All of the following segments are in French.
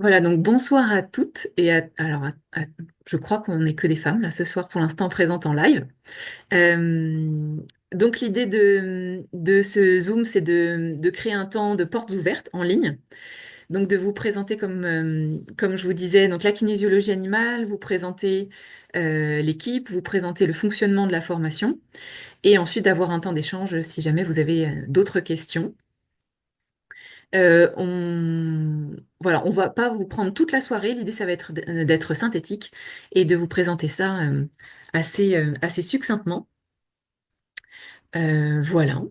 Voilà, donc bonsoir à toutes je crois qu'on n'est que des femmes là ce soir pour l'instant présentes en live. Euh, donc l'idée de ce Zoom, c'est de créer un temps de portes ouvertes en ligne. Donc de vous présenter comme je vous disais, donc la kinésiologie animale, vous présenter l'équipe, vous présenter le fonctionnement de la formation et ensuite d'avoir un temps d'échange si jamais vous avez d'autres questions. Voilà, on va pas vous prendre toute la soirée. L'idée, ça va être d'être synthétique et de vous présenter ça assez succinctement. Voilà.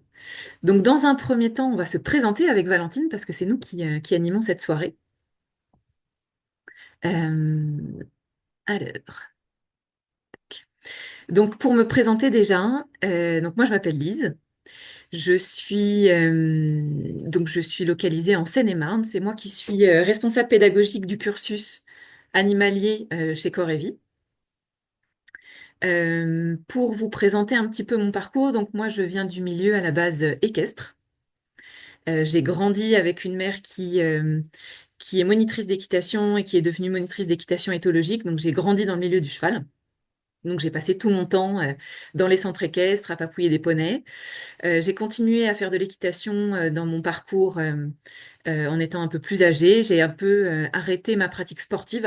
Donc, dans un premier temps, on va se présenter avec Valentine parce que c'est nous qui animons cette soirée. Euh, alors, donc pour me présenter déjà, donc moi je m'appelle Lise. Je suis localisée en Seine-et-Marne. C'est moi qui suis responsable pédagogique du cursus animalier chez Corévie. Pour vous présenter un petit peu mon parcours, donc moi je viens du milieu à la base équestre. J'ai grandi avec une mère qui est monitrice d'équitation et qui est devenue monitrice d'équitation éthologique. Donc j'ai grandi dans le milieu du cheval. Donc j'ai passé tout mon temps dans les centres équestres à papouiller des poneys. J'ai continué à faire de l'équitation dans mon parcours en étant un peu plus âgée. J'ai un peu arrêté ma pratique sportive.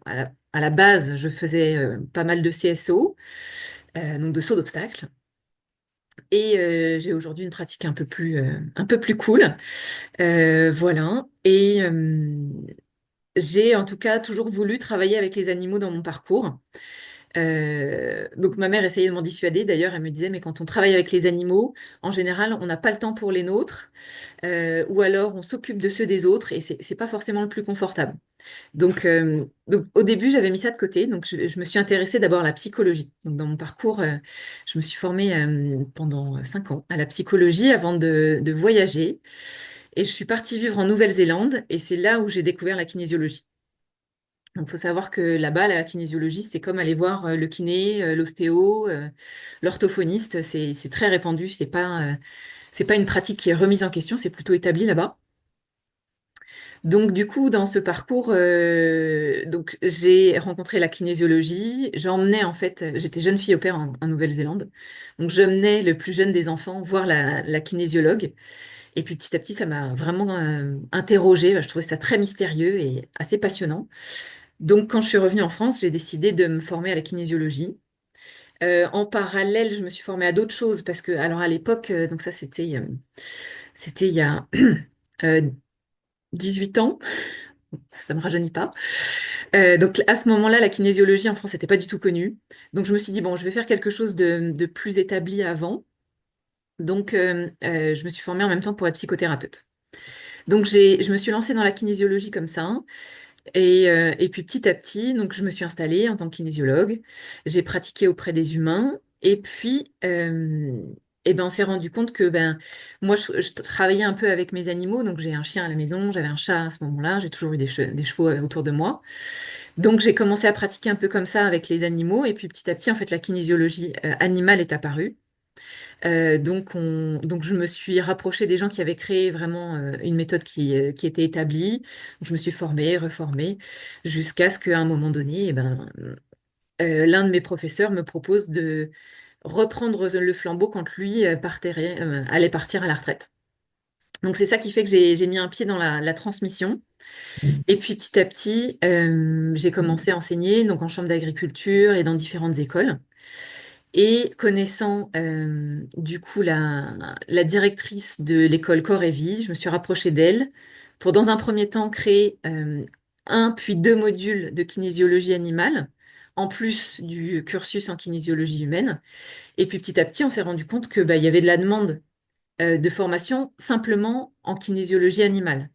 À la base, je faisais pas mal de CSO, donc de saut d'obstacle. Et j'ai aujourd'hui une pratique un peu plus cool. Voilà. Et j'ai en tout cas toujours voulu travailler avec les animaux dans mon parcours. Donc ma mère essayait de m'en dissuader. D'ailleurs, elle me disait, mais quand on travaille avec les animaux, en général, on n'a pas le temps pour les nôtres, ou alors on s'occupe de ceux des autres, et c'est pas forcément le plus confortable. Donc au début, j'avais mis ça de côté. Donc je me suis intéressée d'abord à la psychologie. Donc dans mon parcours, je me suis formée pendant 5 ans à la psychologie avant de voyager. Et je suis partie vivre en Nouvelle-Zélande, et c'est là où j'ai découvert la kinésiologie. Donc, il faut savoir que là-bas, la kinésiologie, c'est comme aller voir le kiné, l'ostéo, l'orthophoniste. C'est très répandu. C'est pas une pratique qui est remise en question, c'est plutôt établi là-bas. Donc, du coup, dans ce parcours, donc, j'ai rencontré la kinésiologie. J'emmenais, en fait, j'étais jeune fille au père en Nouvelle-Zélande. Donc, j'emmenais le plus jeune des enfants voir la kinésiologue. Et puis, petit à petit, ça m'a vraiment interrogée. Je trouvais ça très mystérieux et assez passionnant. Donc, quand je suis revenue en France, j'ai décidé de me former à la kinésiologie. En parallèle, je me suis formée à d'autres choses parce que, alors à l'époque, donc ça c'était il y a euh, 18 ans, ça me rajeunit pas. Donc à ce moment-là, la kinésiologie en France n'était pas du tout connue. Donc je me suis dit, bon, je vais faire quelque chose de plus établi avant. Donc je me suis formée en même temps pour être psychothérapeute. Donc je me suis lancée dans la kinésiologie comme ça. Et puis petit à petit, donc je me suis installée en tant que kinésiologue. J'ai pratiqué auprès des humains. Et puis, eh ben, on s'est rendu compte que moi, je travaillais un peu avec mes animaux. Donc j'ai un chien à la maison, j'avais un chat à ce moment-là. J'ai toujours eu des chevaux autour de moi. Donc j'ai commencé à pratiquer un peu comme ça avec les animaux. Et puis petit à petit, en fait, la kinésiologie animale est apparue. Donc je me suis rapprochée des gens qui avaient créé vraiment une méthode qui était établie. Je me suis formée, reformée, jusqu'à ce qu'à un moment donné, l'un de mes professeurs me propose de reprendre le flambeau quand lui allait partir à la retraite. Donc c'est ça qui fait que j'ai mis un pied dans la transmission. Et puis petit à petit, j'ai commencé à enseigner donc en chambre d'agriculture et dans différentes écoles. Et connaissant du coup la directrice de l'école Corps et Vie, je me suis rapprochée d'elle pour dans un premier temps créer un puis deux modules de kinésiologie animale, en plus du cursus en kinésiologie humaine. Et puis petit à petit, on s'est rendu compte que il y avait de la demande de formation simplement en kinésiologie animale.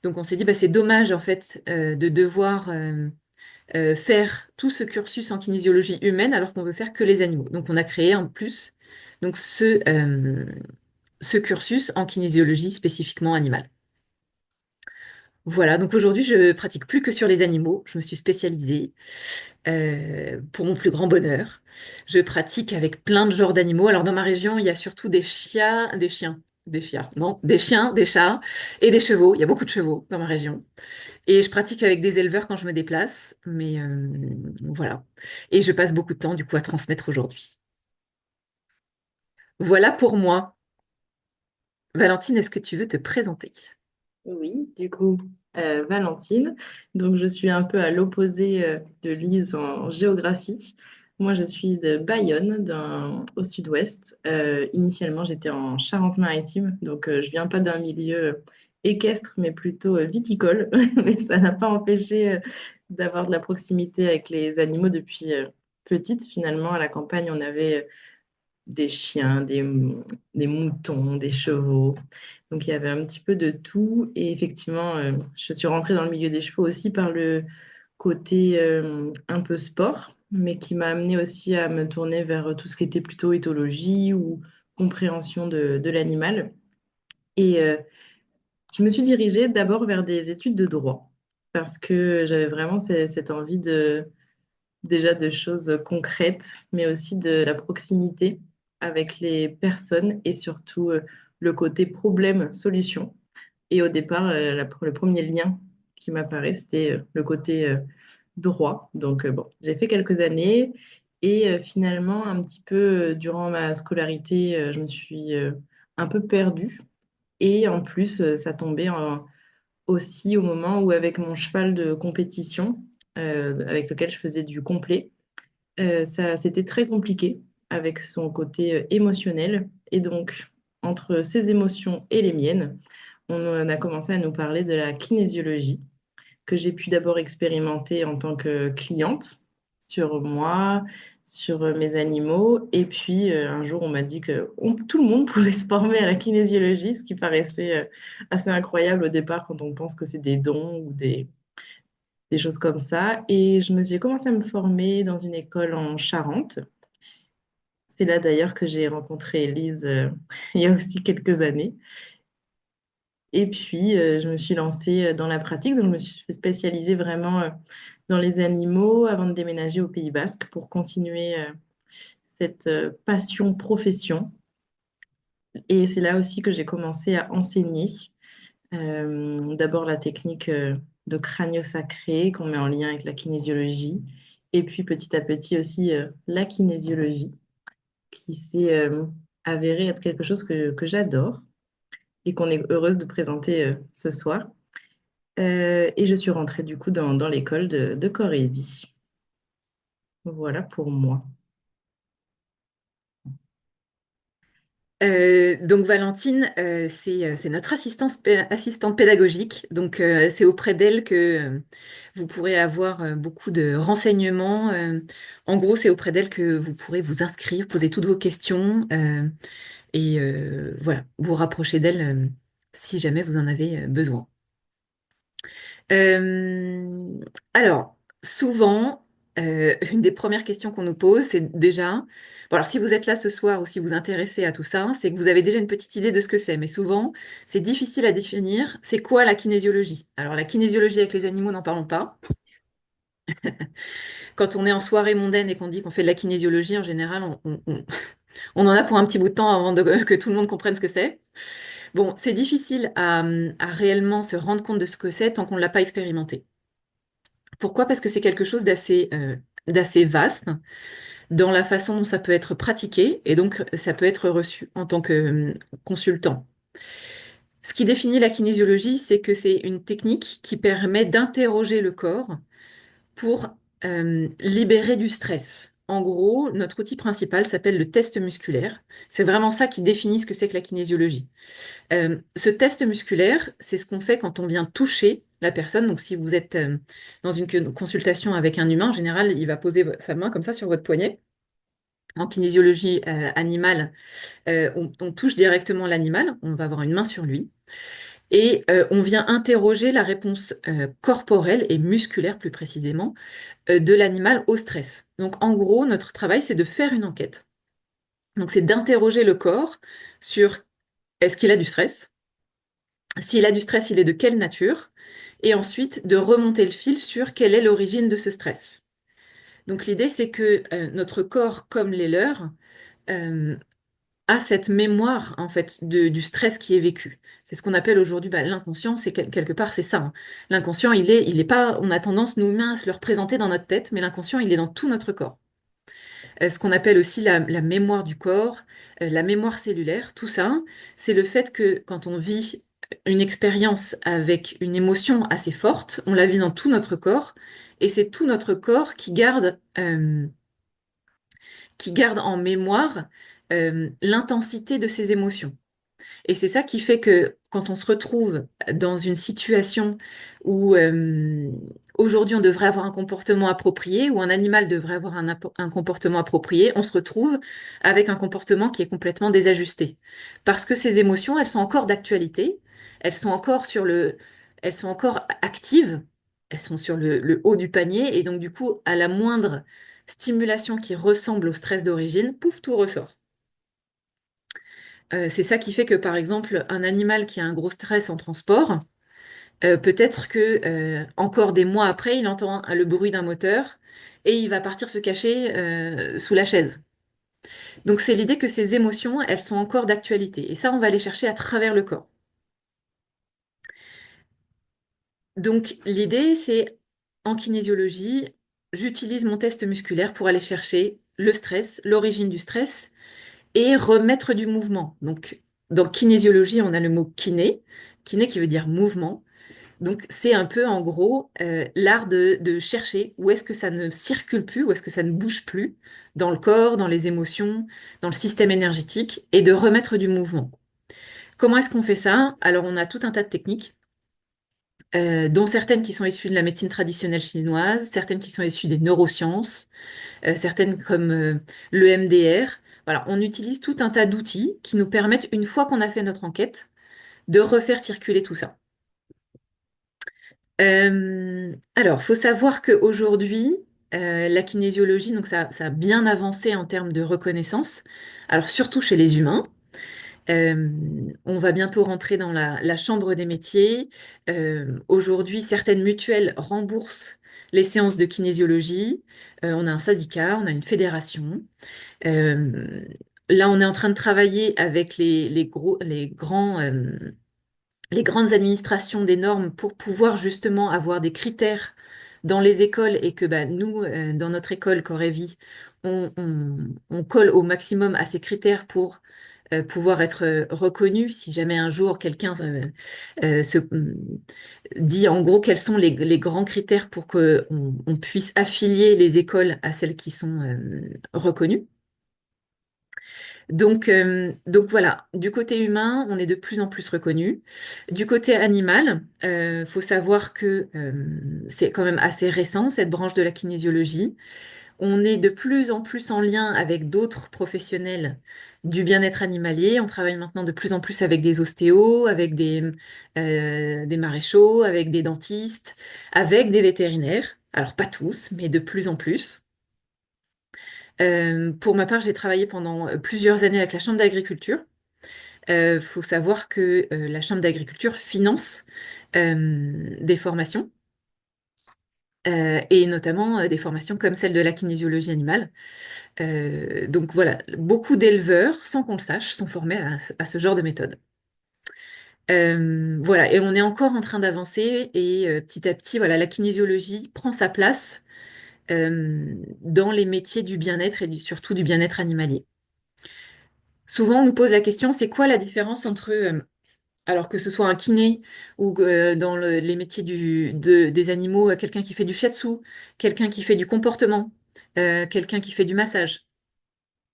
Donc on s'est dit c'est dommage en fait de devoir faire tout ce cursus en kinésiologie humaine alors qu'on veut faire que les animaux. Donc on a créé en plus donc ce cursus en kinésiologie spécifiquement animale. Voilà, donc aujourd'hui je pratique plus que sur les animaux, je me suis spécialisée pour mon plus grand bonheur. Je pratique avec plein de genres d'animaux. Alors dans ma région, il y a surtout des chiens, non, des chiens, des chats et des chevaux. Il y a beaucoup de chevaux dans ma région. Et je pratique avec des éleveurs quand je me déplace, mais voilà. Et je passe beaucoup de temps du coup à transmettre aujourd'hui. Voilà pour moi. Valentine, est-ce que tu veux te présenter? Oui, du coup, Valentine. Donc, je suis un peu à l'opposé de Lise en géographie. Moi, je suis de Bayonne, au sud-ouest. Initialement, j'étais en Charente-Maritime. Donc, je viens pas d'un milieu équestre, mais plutôt viticole. Mais ça n'a pas empêché d'avoir de la proximité avec les animaux depuis petite. Finalement, à la campagne, on avait des chiens, des moutons, des chevaux. Donc il y avait un petit peu de tout. Et effectivement, je suis rentrée dans le milieu des chevaux aussi par le côté un peu sport, mais qui m'a amenée aussi à me tourner vers tout ce qui était plutôt éthologie ou compréhension de l'animal. Et je me suis dirigée d'abord vers des études de droit parce que j'avais vraiment cette envie de déjà de choses concrètes, mais aussi de la proximité avec les personnes et surtout le côté problème-solution. Et au départ, le premier lien qui m'apparaît, c'était le côté droit. Donc, bon, j'ai fait quelques années et finalement, un petit peu durant ma scolarité, je me suis un peu perdue. Et en plus, ça tombait aussi au moment où, avec mon cheval de compétition, avec lequel je faisais du complet, ça, c'était très compliqué avec son côté émotionnel. Et donc, entre ses émotions et les miennes, on a commencé à nous parler de la kinésiologie, que j'ai pu d'abord expérimenter en tant que cliente sur moi, sur mes animaux. Et puis, un jour, on m'a dit que tout le monde pouvait se former à la kinésiologie, ce qui paraissait assez incroyable au départ quand on pense que c'est des dons ou des choses comme ça. Et j'ai commencé à me former dans une école en Charente. C'est là d'ailleurs que j'ai rencontré Elise il y a aussi quelques années. Et puis, je me suis lancée dans la pratique. Donc, je me suis spécialisée vraiment dans les animaux avant de déménager au Pays Basque pour continuer cette passion-profession. Et c'est là aussi que j'ai commencé à enseigner. D'abord la technique de crânio-sacré qu'on met en lien avec la kinésiologie. Et puis, petit à petit aussi, la kinésiologie qui s'est avérée être quelque chose que j'adore et qu'on est heureuse de présenter ce soir. Et je suis rentrée du coup dans l'école de corps et vie. Voilà pour moi. Donc Valentine, c'est notre assistante pédagogique. Donc c'est auprès d'elle que vous pourrez avoir beaucoup de renseignements. En gros, c'est auprès d'elle que vous pourrez vous inscrire, poser toutes vos questions et voilà, vous rapprocher d'elle si jamais vous en avez besoin. Euh, alors, souvent, une des premières questions qu'on nous pose, c'est déjà, bon alors si vous êtes là ce soir ou si vous vous intéressez à tout ça, c'est que vous avez déjà une petite idée de ce que c'est, mais souvent, c'est difficile à définir. C'est quoi la kinésiologie? Alors la kinésiologie avec les animaux, n'en parlons pas. Quand on est en soirée mondaine et qu'on dit qu'on fait de la kinésiologie, en général, on en a pour un petit bout de temps avant que tout le monde comprenne ce que c'est. Bon, c'est difficile à réellement se rendre compte de ce que c'est tant qu'on ne l'a pas expérimenté. Pourquoi? Parce que c'est quelque chose d'assez vaste dans la façon dont ça peut être pratiqué et donc ça peut être reçu en tant que consultant. Ce qui définit la kinésiologie, c'est que c'est une technique qui permet d'interroger le corps pour libérer du stress. En gros, notre outil principal s'appelle le test musculaire. C'est vraiment ça qui définit ce que c'est que la kinésiologie. Ce test musculaire, c'est ce qu'on fait quand on vient toucher la personne. Donc, si vous êtes dans une consultation avec un humain, en général, il va poser sa main comme ça sur votre poignet. En kinésiologie animale, on touche directement l'animal, on va avoir une main sur lui, et on vient interroger la réponse corporelle et musculaire plus précisément de l'animal au stress. Donc, en gros, notre travail, c'est de faire une enquête. Donc, c'est d'interroger le corps sur est-ce qu'il a du stress? S'il a du stress, il est de quelle nature? Et ensuite, de remonter le fil sur quelle est l'origine de ce stress. Donc l'idée, c'est que notre corps, comme les leurs, euh, a cette mémoire en fait du stress qui est vécu. C'est ce qu'on appelle aujourd'hui l'inconscient, c'est quelque part c'est ça, hein. L'inconscient, il est pas, on a tendance nous humains à se le représenter dans notre tête, mais l'inconscient, il est dans tout notre corps. Ce qu'on appelle aussi la mémoire du corps, la mémoire cellulaire, tout ça, c'est le fait que quand on vit une expérience avec une émotion assez forte, on la vit dans tout notre corps, et c'est tout notre corps qui garde en mémoire l'intensité de ces émotions. Et c'est ça qui fait que quand on se retrouve dans une situation où aujourd'hui on devrait avoir un comportement approprié, ou un animal devrait avoir un comportement approprié, on se retrouve avec un comportement qui est complètement désajusté. Parce que ces émotions, elles sont encore d'actualité, elles sont encore elles sont encore actives, elles sont sur le haut du panier, et donc du coup, à la moindre stimulation qui ressemble au stress d'origine, pouf, tout ressort. C'est ça qui fait que, par exemple, un animal qui a un gros stress en transport, peut-être que encore des mois après, il entend le bruit d'un moteur et il va partir se cacher sous la chaise. Donc c'est l'idée que ces émotions, elles sont encore d'actualité. Et ça, on va les chercher à travers le corps. Donc l'idée, c'est en kinésiologie, j'utilise mon test musculaire pour aller chercher le stress, l'origine du stress et remettre du mouvement. Donc dans kinésiologie, on a le mot kiné, kiné qui veut dire mouvement. Donc, c'est un peu, en gros, l'art de chercher où est-ce que ça ne circule plus, où est-ce que ça ne bouge plus dans le corps, dans les émotions, dans le système énergétique, et de remettre du mouvement. Comment est-ce qu'on fait ça? Alors, on a tout un tas de techniques, dont certaines qui sont issues de la médecine traditionnelle chinoise, certaines qui sont issues des neurosciences, certaines comme le MDR. Voilà, on utilise tout un tas d'outils qui nous permettent, une fois qu'on a fait notre enquête, de refaire circuler tout ça. Alors, faut savoir qu'aujourd'hui, la kinésiologie, donc ça a bien avancé en termes de reconnaissance, alors surtout chez les humains. Euh, on va bientôt rentrer dans la chambre des métiers. Aujourd'hui, certaines mutuelles remboursent les séances de kinésiologie. On a un syndicat, on a une fédération. Euh, Là, on est en train de travailler avec les grandes administrations des normes pour pouvoir justement avoir des critères dans les écoles, et que bah, nous, dans notre école Corévie, on colle au maximum à ces critères pour pouvoir être reconnu. Si jamais un jour quelqu'un dit en gros quels sont les grands critères pour qu'on on puisse affilier les écoles à celles qui sont reconnues. Donc voilà, du côté humain, on est de plus en plus reconnu. Du côté animal, faut savoir que c'est quand même assez récent, cette branche de la kinésiologie. On est de plus en plus en lien avec d'autres professionnels du bien-être animalier. On travaille maintenant de plus en plus avec des ostéos, avec des maréchaux, avec des dentistes, avec des vétérinaires. Alors pas tous, mais de plus en plus. Pour ma part, j'ai travaillé pendant plusieurs années avec la Chambre d'agriculture. Il faut savoir que la Chambre d'agriculture finance des formations, et notamment des formations comme celle de la kinésiologie animale. Donc voilà, beaucoup d'éleveurs, sans qu'on le sache, sont formés à ce genre de méthode. Voilà, et on est encore en train d'avancer, et petit à petit, voilà, la kinésiologie prend sa place dans les métiers du bien-être, et surtout du bien-être animalier. Souvent, on nous pose la question, c'est quoi la différence entre, alors que ce soit un kiné, ou dans les métiers des animaux, quelqu'un qui fait du shiatsu, quelqu'un qui fait du comportement, quelqu'un qui fait du massage.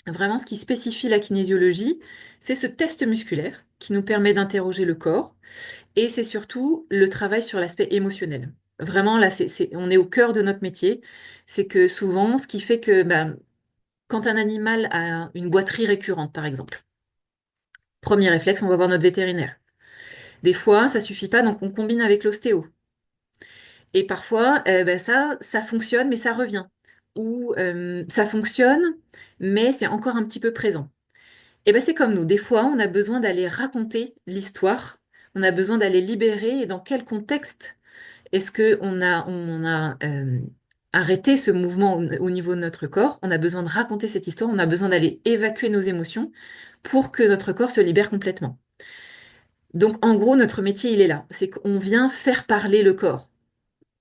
Vraiment, ce qui spécifie la kinésiologie, c'est ce test musculaire qui nous permet d'interroger le corps, et c'est surtout le travail sur l'aspect émotionnel. Vraiment, là, on est au cœur de notre métier. C'est que souvent, ce qui fait que bah, quand un animal a une boiterie récurrente, par exemple, premier réflexe, on va voir notre vétérinaire. Des fois, ça suffit pas, donc on combine avec l'ostéo. Et parfois, ben ça fonctionne, mais ça revient. Ou ça fonctionne, mais c'est encore un petit peu présent. Et ben c'est comme nous. Des fois, on a besoin d'aller raconter l'histoire. On a besoin d'aller libérer. Et dans quel contexte est-ce que on a arrêter ce mouvement au niveau de notre corps, on a besoin de raconter cette histoire, on a besoin d'aller évacuer nos émotions pour que notre corps se libère complètement. Donc, en gros, notre métier, il est là. C'est qu'on vient faire parler le corps.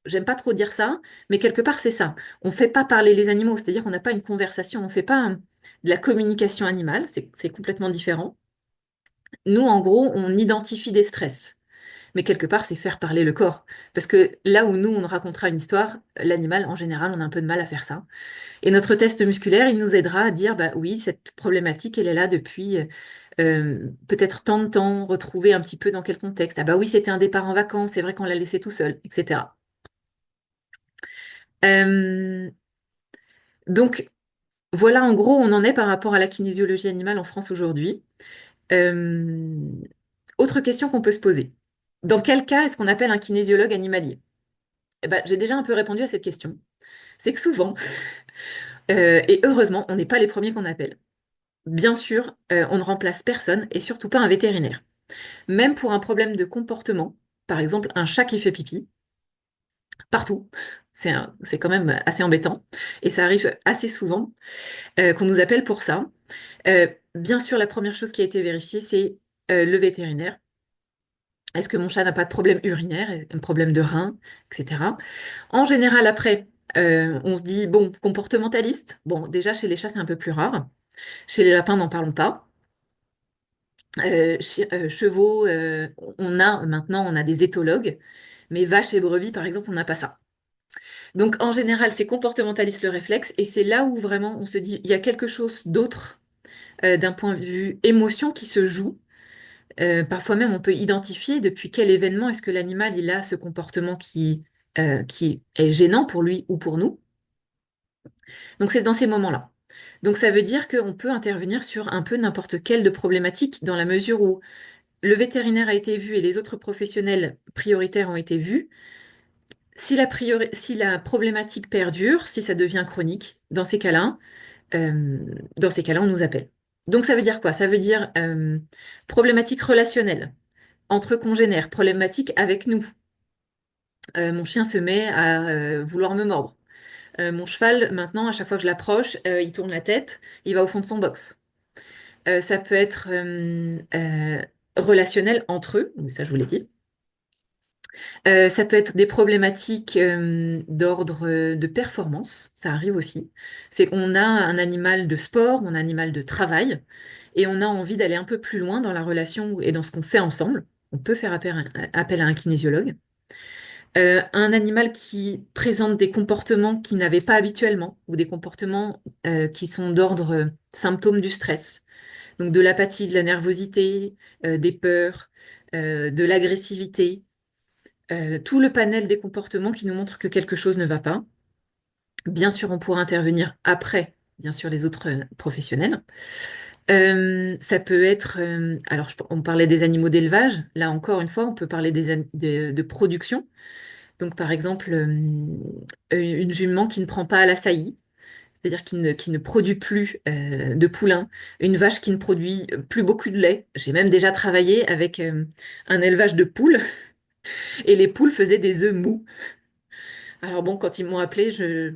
J'aime pas trop dire ça, mais quelque part, c'est ça. On fait pas parler les animaux, c'est-à-dire qu'on n'a pas une conversation, on fait pas de la communication animale, c'est complètement différent. Nous, en gros, on identifie des stress. Mais quelque part, c'est faire parler le corps. Parce que là où nous, on racontera une histoire, l'animal, en général, on a un peu de mal à faire ça. Et notre test musculaire, il nous aidera à dire, bah oui, cette problématique, elle est là depuis peut-être tant de temps, retrouver un petit peu dans quel contexte. Ah bah oui, c'était un départ en vacances, c'est vrai qu'on l'a laissé tout seul, etc. Euh, donc voilà, en gros, on en est par rapport à la kinésiologie animale en France aujourd'hui. Euh, Autre question qu'on peut se poser. Dans quel cas est-ce qu'on appelle un kinésiologue animalier? Eh ben, j'ai déjà un peu répondu à cette question. C'est que souvent, et heureusement, on n'est pas les premiers qu'on appelle. Bien sûr, on ne remplace personne et surtout pas un vétérinaire. Même pour un problème de comportement, par exemple un chat qui fait pipi, partout, c'est quand même assez embêtant. Et ça arrive assez souvent qu'on nous appelle pour ça. Bien sûr, la première chose qui a été vérifiée, c'est le vétérinaire. Est-ce que mon chat n'a pas de problème urinaire, un problème de rein, etc. En général, après, on se dit, bon, comportementaliste. Bon, déjà, chez les chats, c'est un peu plus rare. Chez les lapins, n'en parlons pas. Chevaux, on a des éthologues, mais vaches et brebis, par exemple, on n'a pas ça. Donc, en général, c'est comportementaliste le réflexe, et c'est là où vraiment on se dit, il y a quelque chose d'autre d'un point de vue émotion qui se joue. Parfois même, on peut identifier depuis quel événement est-ce que l'animal il a ce comportement qui est gênant pour lui ou pour nous. Donc, c'est dans ces moments-là. Donc, ça veut dire qu'on peut intervenir sur un peu n'importe quelle de problématique dans la mesure où le vétérinaire a été vu et les autres professionnels prioritaires ont été vus. Si la problématique perdure, si ça devient chronique, euh, dans ces cas-là, on nous appelle. Donc ça veut dire quoi? Ça veut dire problématique relationnelle entre congénères, problématique avec nous. Mon chien se met à vouloir me mordre. Mon cheval, maintenant, à chaque fois que je l'approche, il tourne la tête, il va au fond de son box. Ça peut être relationnel entre eux, oui, ça je vous l'ai dit. Ça peut être des problématiques d'ordre de performance, ça arrive aussi. C'est qu'on a un animal de sport, on a un animal de travail, et on a envie d'aller un peu plus loin dans la relation et dans ce qu'on fait ensemble. On peut faire appel à un kinésiologue. Un animal qui présente des comportements qu'il n'avait pas habituellement, ou des comportements qui sont d'ordre symptômes du stress. Donc de l'apathie, de la nervosité, des peurs, de l'agressivité, tout le panel des comportements qui nous montrent que quelque chose ne va pas. Bien sûr, on pourra intervenir après, bien sûr, les autres professionnels. Ça peut être, alors on parlait des animaux d'élevage, là encore une fois, on peut parler de production. Donc par exemple, une jument qui ne prend pas à la saillie, c'est-à-dire qui ne produit plus de poulain, une vache qui ne produit plus beaucoup de lait. J'ai même déjà travaillé avec un élevage de poules et les poules faisaient des œufs mous. Alors bon, quand ils m'ont appelé, je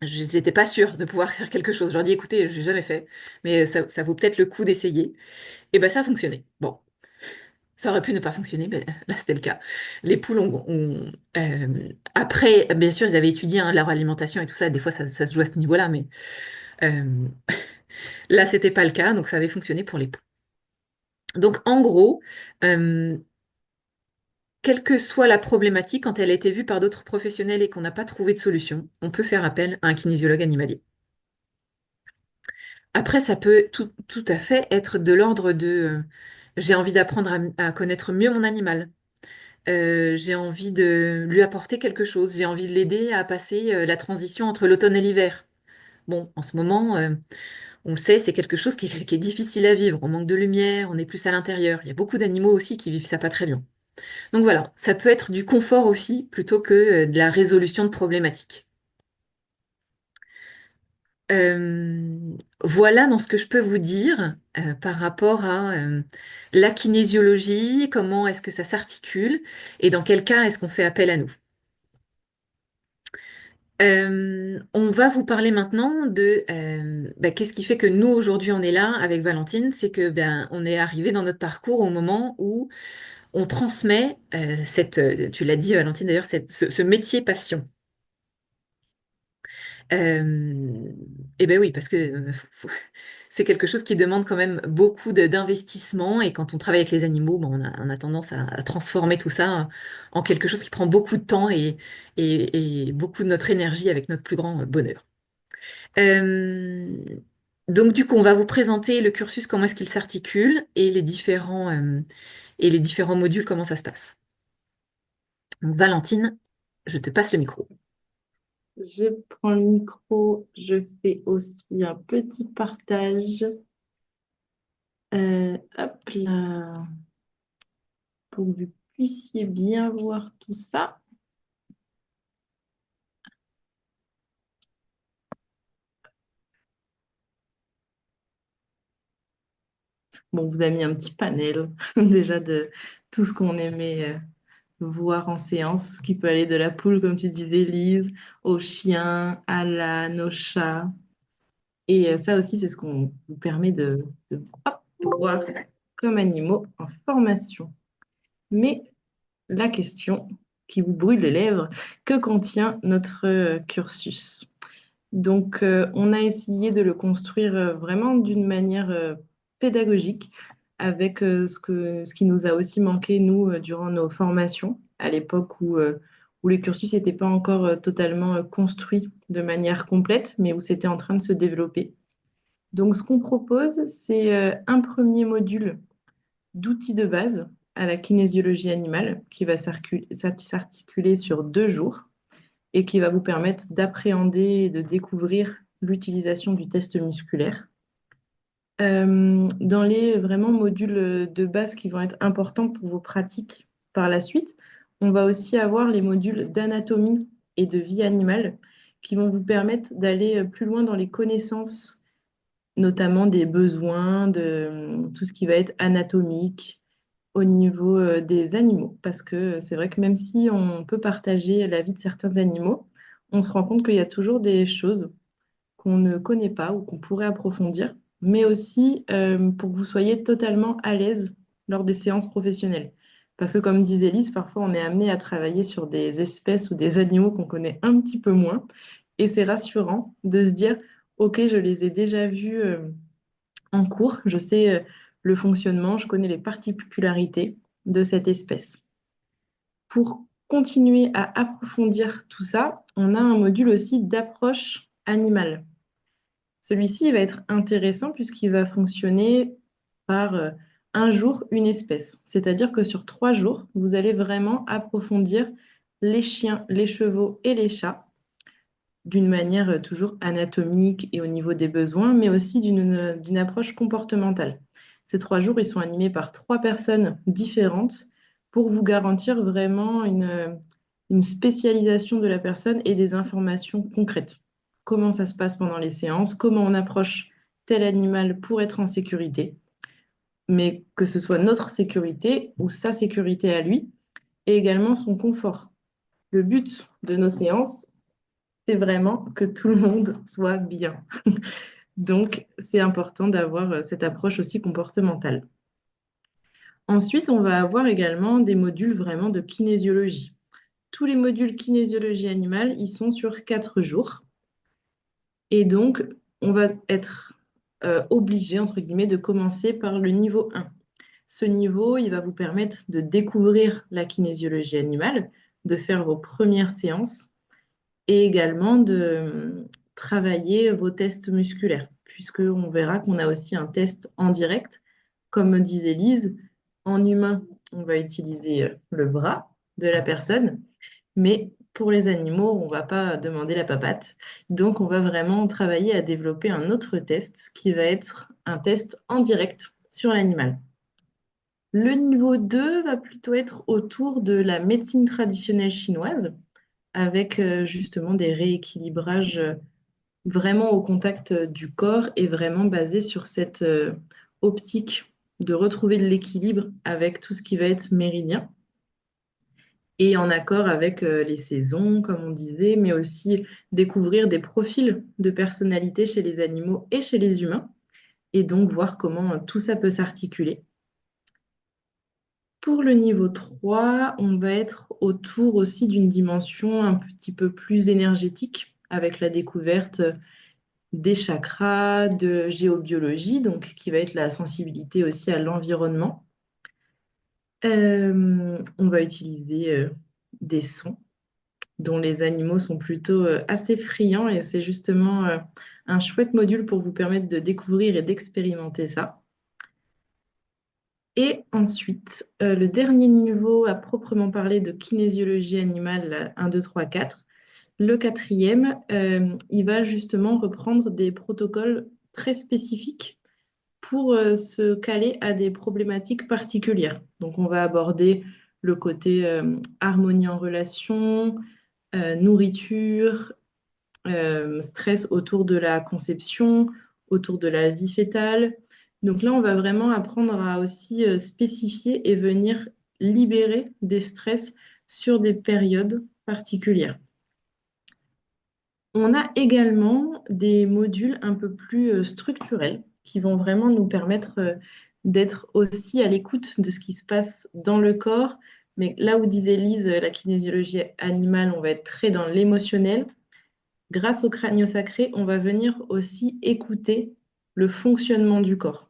n'étais pas sûre de pouvoir faire quelque chose. Je leur ai dit, écoutez, je n'ai jamais fait, mais ça vaut peut-être le coup d'essayer. Et ben ça a fonctionné. Bon, ça aurait pu ne pas fonctionner, mais là c'était le cas. Les poules après, bien sûr, ils avaient étudié hein, leur alimentation et tout ça. Des fois, ça se joue à ce niveau-là, mais euh, là c'était pas le cas, donc ça avait fonctionné pour les poules. Donc en gros, euh, quelle que soit la problématique, quand elle a été vue par d'autres professionnels et qu'on n'a pas trouvé de solution, on peut faire appel à un kinésiologue animalier. Après, ça peut tout à fait être de l'ordre de j'ai envie d'apprendre à connaître mieux mon animal. J'ai envie de lui apporter quelque chose. J'ai envie de l'aider à passer la transition entre l'automne et l'hiver. Bon, en ce moment, on le sait, c'est quelque chose qui est difficile à vivre. On manque de lumière, on est plus à l'intérieur. Il y a beaucoup d'animaux aussi qui vivent ça pas très bien. Donc voilà, ça peut être du confort aussi plutôt que de la résolution de problématiques. Voilà dans ce que je peux vous dire par rapport à la kinésiologie, comment est-ce que ça s'articule et dans quel cas est-ce qu'on fait appel à nous. On va vous parler maintenant de qu'est-ce qui fait que nous aujourd'hui on est là avec Valentine, c'est que on est arrivé dans notre parcours au moment où on transmet tu l'as dit Valentine d'ailleurs, ce métier passion. Et ben oui, parce que c'est quelque chose qui demande quand même beaucoup d'investissement et quand on travaille avec les animaux, on a tendance à transformer tout ça en quelque chose qui prend beaucoup de temps et beaucoup de notre énergie avec notre plus grand bonheur. Euh, donc du coup, on va vous présenter le cursus, comment est-ce qu'il s'articule et les différents modules, comment ça se passe. Donc Valentine, je te passe le micro. Je prends le micro, je fais aussi un petit partage. Hop là, pour que vous puissiez bien voir tout ça. Bon, on vous a mis un petit panel déjà de tout ce qu'on aimait voir en séance, ce qui peut aller de la poule, comme tu disais, Lise, au chien, à l'âne, au chat. Et ça aussi, c'est ce qu'on vous permet de hop, voir comme animaux en formation. Mais la question qui vous brûle les lèvres, que contient notre cursus? Donc, on a essayé de le construire vraiment d'une manière pédagogique, avec ce qui nous a aussi manqué, nous, durant nos formations, à l'époque où les cursus n'étaient pas encore totalement construits de manière complète, mais où c'était en train de se développer. Donc, ce qu'on propose, c'est un premier module d'outils de base à la kinésiologie animale qui va s'articuler sur 2 jours et qui va vous permettre d'appréhender et de découvrir l'utilisation du test musculaire. Dans les vraiment modules de base qui vont être importants pour vos pratiques par la suite, on va aussi avoir les modules d'anatomie et de vie animale qui vont vous permettre d'aller plus loin dans les connaissances, notamment des besoins, de tout ce qui va être anatomique au niveau des animaux. Parce que c'est vrai que même si on peut partager la vie de certains animaux, on se rend compte qu'il y a toujours des choses qu'on ne connaît pas ou qu'on pourrait approfondir, mais aussi pour que vous soyez totalement à l'aise lors des séances professionnelles. Parce que comme disait Lise, parfois on est amené à travailler sur des espèces ou des animaux qu'on connaît un petit peu moins, et c'est rassurant de se dire, OK, je les ai déjà vus en cours, je sais le fonctionnement, je connais les particularités de cette espèce. Pour continuer à approfondir tout ça, on a un module aussi d'approche animale. Celui-ci va être intéressant puisqu'il va fonctionner par un jour, une espèce. C'est-à-dire que sur 3 jours, vous allez vraiment approfondir les chiens, les chevaux et les chats d'une manière toujours anatomique et au niveau des besoins, mais aussi d'une approche comportementale. Ces 3 jours, ils sont animés par 3 personnes différentes pour vous garantir vraiment une spécialisation de la personne et des informations concrètes. Comment ça se passe pendant les séances, comment on approche tel animal pour être en sécurité, mais que ce soit notre sécurité ou sa sécurité à lui, et également son confort. Le but de nos séances, c'est vraiment que tout le monde soit bien. Donc, c'est important d'avoir cette approche aussi comportementale. Ensuite, on va avoir également des modules vraiment de kinésiologie. Tous les modules kinésiologie animale, ils sont sur 4 jours. Et donc, on va être obligé, entre guillemets, de commencer par le niveau 1. Ce niveau, il va vous permettre de découvrir la kinésiologie animale, de faire vos premières séances et également de travailler vos tests musculaires, puisqu'on verra qu'on a aussi un test en direct. Comme disait Lise, en humain, on va utiliser le bras de la personne, mais pour les animaux, on ne va pas demander la papate. Donc, on va vraiment travailler à développer un autre test qui va être un test en direct sur l'animal. Le niveau 2 va plutôt être autour de la médecine traditionnelle chinoise, avec justement des rééquilibrages vraiment au contact du corps et vraiment basé sur cette optique de retrouver de l'équilibre avec tout ce qui va être méridien. et en accord avec les saisons, comme on disait, mais aussi découvrir des profils de personnalité chez les animaux et chez les humains, et donc voir comment tout ça peut s'articuler. Pour le niveau 3, on va être autour aussi d'une dimension un petit peu plus énergétique, avec la découverte des chakras, de géobiologie, donc qui va être la sensibilité aussi à l'environnement. On va utiliser des sons dont les animaux sont plutôt assez friands et c'est justement un chouette module pour vous permettre de découvrir et d'expérimenter ça. Et ensuite, le dernier niveau à proprement parler de kinésiologie animale, là, 1, 2, 3, 4. Le quatrième, il va justement reprendre des protocoles très spécifiques pour se caler à des problématiques particulières. Donc, on va aborder le côté harmonie en relation, nourriture, stress autour de la conception, autour de la vie fœtale. Donc là, on va vraiment apprendre à aussi spécifier et venir libérer des stress sur des périodes particulières. On a également des modules un peu plus structurels qui vont vraiment nous permettre d'être aussi à l'écoute de ce qui se passe dans le corps. Mais là où disait Lise, la kinésiologie animale, on va être très dans l'émotionnel. Grâce au crânio-sacré, on va venir aussi écouter le fonctionnement du corps.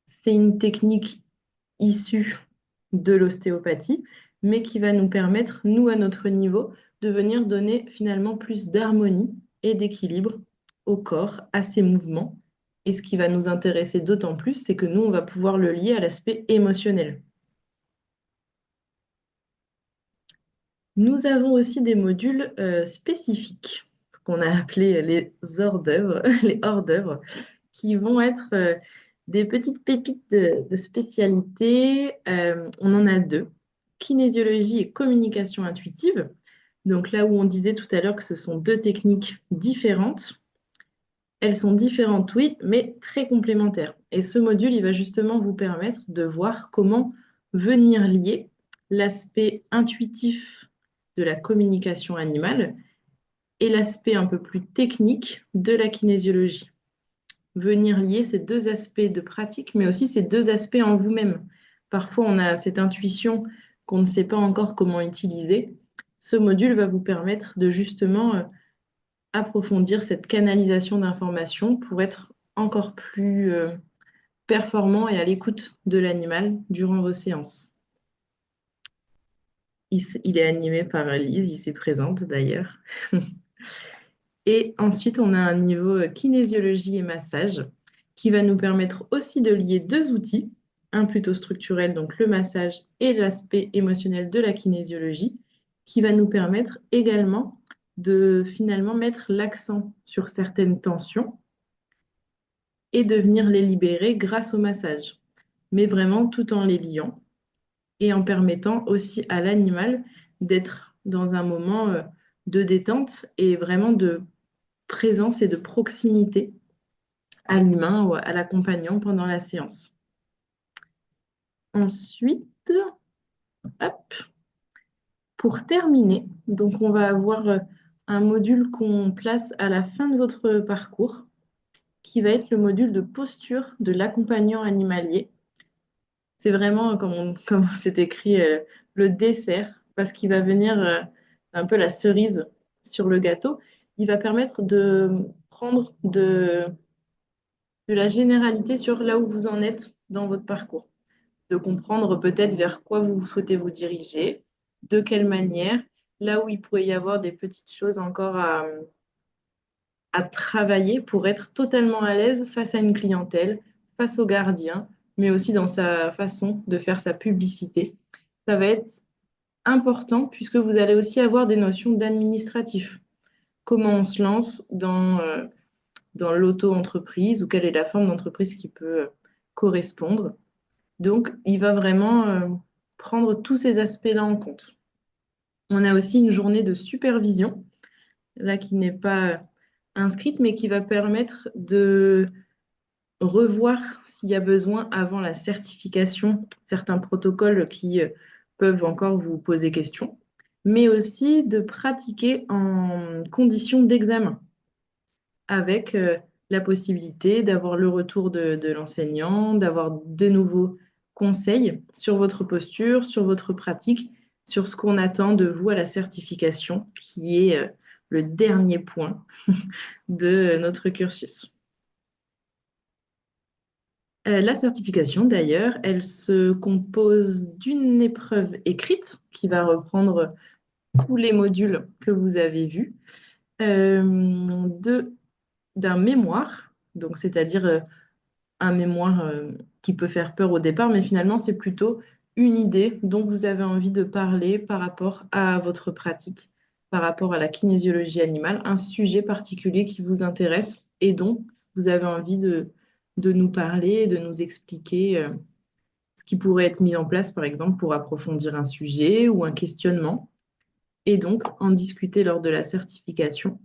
C'est une technique issue de l'ostéopathie, mais qui va nous permettre, nous, à notre niveau, de venir donner finalement plus d'harmonie et d'équilibre au corps, à ses mouvements. Et ce qui va nous intéresser d'autant plus, c'est que nous, on va pouvoir le lier à l'aspect émotionnel. Nous avons aussi des modules spécifiques, qu'on a appelés les hors d'œuvre, les hors d'œuvre, qui vont être des petites pépites de spécialité. On en a deux, kinésiologie et communication intuitive. Donc là où on disait tout à l'heure que ce sont deux techniques différentes, elles sont différentes, oui, mais très complémentaires. Et ce module, il va justement vous permettre de voir comment venir lier l'aspect intuitif de la communication animale et l'aspect un peu plus technique de la kinésiologie. Venir lier ces deux aspects de pratique, mais aussi ces deux aspects en vous-même. Parfois, on a cette intuition qu'on ne sait pas encore comment utiliser. Ce module va vous permettre de justement approfondir cette canalisation d'informations pour être encore plus performant et à l'écoute de l'animal durant vos séances. Il est animé par Lise, il s'est présente d'ailleurs. Et ensuite, on a un niveau kinésiologie et massage qui va nous permettre aussi de lier deux outils, un plutôt structurel, donc le massage, et l'aspect émotionnel de la kinésiologie, qui va nous permettre également de finalement mettre l'accent sur certaines tensions et de venir les libérer grâce au massage, mais vraiment tout en les liant et en permettant aussi à l'animal d'être dans un moment de détente et vraiment de présence et de proximité à l'humain ou à l'accompagnant pendant la séance. Ensuite, hop, pour terminer, donc on va avoir un module qu'on place à la fin de votre parcours, qui va être le module de posture de l'accompagnant animalier. C'est vraiment, comme c'est écrit, le dessert, parce qu'il va venir un peu la cerise sur le gâteau. Il va permettre de prendre de la généralité sur là où vous en êtes dans votre parcours, de comprendre peut-être vers quoi vous souhaitez vous diriger, de quelle manière, là où il pourrait y avoir des petites choses encore à travailler pour être totalement à l'aise face à une clientèle, face au gardien, mais aussi dans sa façon de faire sa publicité. Ça va être important puisque vous allez aussi avoir des notions d'administratif. Comment on se lance dans l'auto-entreprise ou quelle est la forme d'entreprise qui peut correspondre. Donc, il va vraiment prendre tous ces aspects-là en compte. On a aussi une journée de supervision, là qui n'est pas inscrite, mais qui va permettre de revoir s'il y a besoin avant la certification, certains protocoles qui peuvent encore vous poser question, mais aussi de pratiquer en conditions d'examen avec la possibilité d'avoir le retour de l'enseignant, d'avoir de nouveaux conseils sur votre posture, sur votre pratique, sur ce qu'on attend de vous à la certification, qui est le dernier point de notre cursus. La certification, d'ailleurs, elle se compose d'une épreuve écrite qui va reprendre tous les modules que vous avez vus, de d'un mémoire, donc c'est-à-dire un mémoire qui peut faire peur au départ, mais finalement c'est plutôt une idée dont vous avez envie de parler par rapport à votre pratique, par rapport à la kinésiologie animale, un sujet particulier qui vous intéresse et dont vous avez envie de nous parler, de nous expliquer ce qui pourrait être mis en place, par exemple, pour approfondir un sujet ou un questionnement et donc en discuter lors de la certification,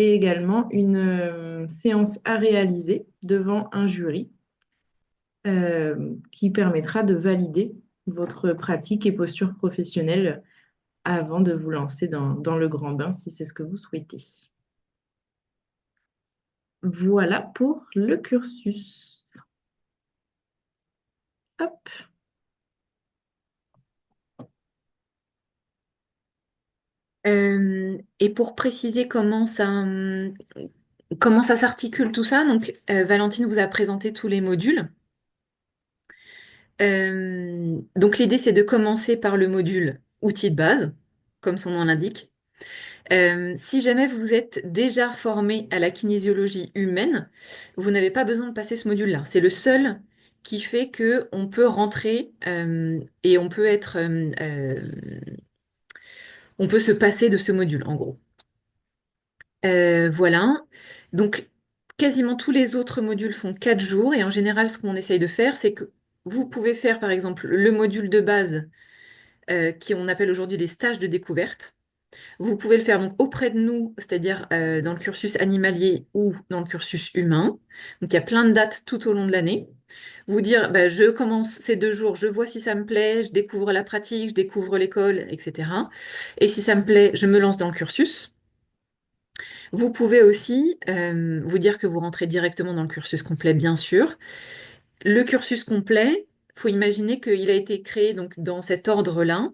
et également une séance à réaliser devant un jury qui permettra de valider votre pratique et posture professionnelle avant de vous lancer dans le grand bain, si c'est ce que vous souhaitez. Voilà pour le cursus. Hop. Et pour préciser comment ça s'articule tout ça, donc Valentine vous a présenté tous les modules. Donc l'idée c'est de commencer par le module outils de base, comme son nom l'indique. Si jamais vous êtes déjà formé à la kinésiologie humaine, vous n'avez pas besoin de passer ce module-là. C'est le seul qui fait que on peut rentrer et on peut se passer de ce module en gros. Voilà. Donc, quasiment tous les autres modules font 4 jours. Et en général, ce qu'on essaye de faire, c'est que vous pouvez faire, par exemple, le module de base, qui on appelle aujourd'hui les stages de découverte. Vous pouvez le faire donc auprès de nous, c'est-à-dire dans le cursus animalier ou dans le cursus humain. Donc, il y a plein de dates tout au long de l'année. Vous dire, bah, je commence ces 2 jours, je vois si ça me plaît, je découvre la pratique, je découvre l'école, etc. Et si ça me plaît, je me lance dans le cursus. Vous pouvez aussi vous dire que vous rentrez directement dans le cursus complet, bien sûr. Le cursus complet, il faut imaginer qu'il a été créé donc, dans cet ordre-là.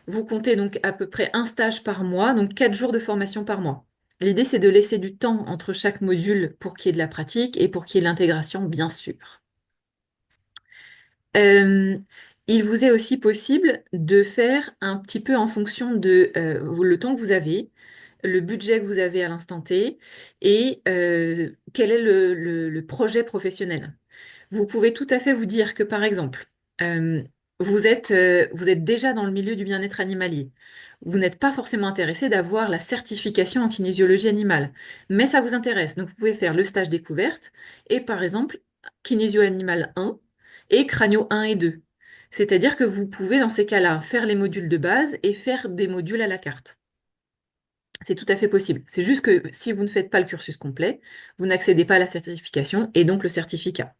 Vous comptez donc à peu près un stage par mois, donc 4 jours de formation par mois. L'idée, c'est de laisser du temps entre chaque module pour qu'il y ait de la pratique et pour qu'il y ait de l'intégration, bien sûr. Euh, il vous est aussi possible de faire un petit peu en fonction de le temps que vous avez, le budget que vous avez à l'instant T et quel est le projet professionnel. Vous pouvez tout à fait vous dire que, par exemple, euh, vous êtes déjà dans le milieu du bien-être animalier. Vous n'êtes pas forcément intéressé d'avoir la certification en kinésiologie animale, mais ça vous intéresse. Donc, vous pouvez faire le stage découverte et, par exemple, kinésio animal 1 et crânio 1 et 2. C'est-à-dire que vous pouvez, dans ces cas-là, faire les modules de base et faire des modules à la carte. C'est tout à fait possible. C'est juste que si vous ne faites pas le cursus complet, vous n'accédez pas à la certification et donc le certificat.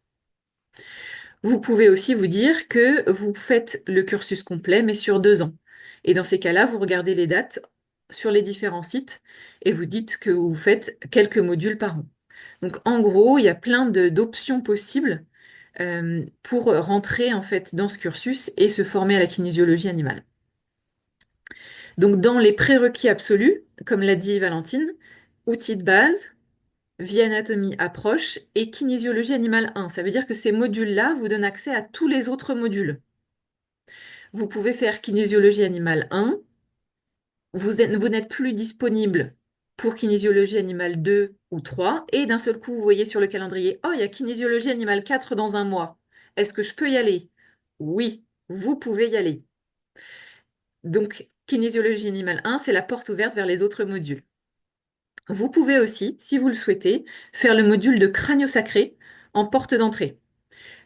Vous pouvez aussi vous dire que vous faites le cursus complet, mais sur 2 ans. Et dans ces cas-là, vous regardez les dates sur les différents sites et vous dites que vous faites quelques modules par an. Donc en gros, il y a plein d'options possibles pour rentrer en fait dans ce cursus et se former à la kinésiologie animale. Donc dans les prérequis absolus, comme l'a dit Valentine, outils de base, vie anatomie approche et kinésiologie animale 1. Ça veut dire que ces modules-là vous donnent accès à tous les autres modules. Vous pouvez faire kinésiologie animale 1, vous n'êtes plus disponible pour kinésiologie animale 2 ou 3, et d'un seul coup, vous voyez sur le calendrier, oh, il y a kinésiologie animale 4 dans un mois. Est-ce que je peux y aller? Oui, vous pouvez y aller. Donc, kinésiologie animale 1, c'est la porte ouverte vers les autres modules. Vous pouvez aussi, si vous le souhaitez, faire le module de crânio-sacré en porte d'entrée.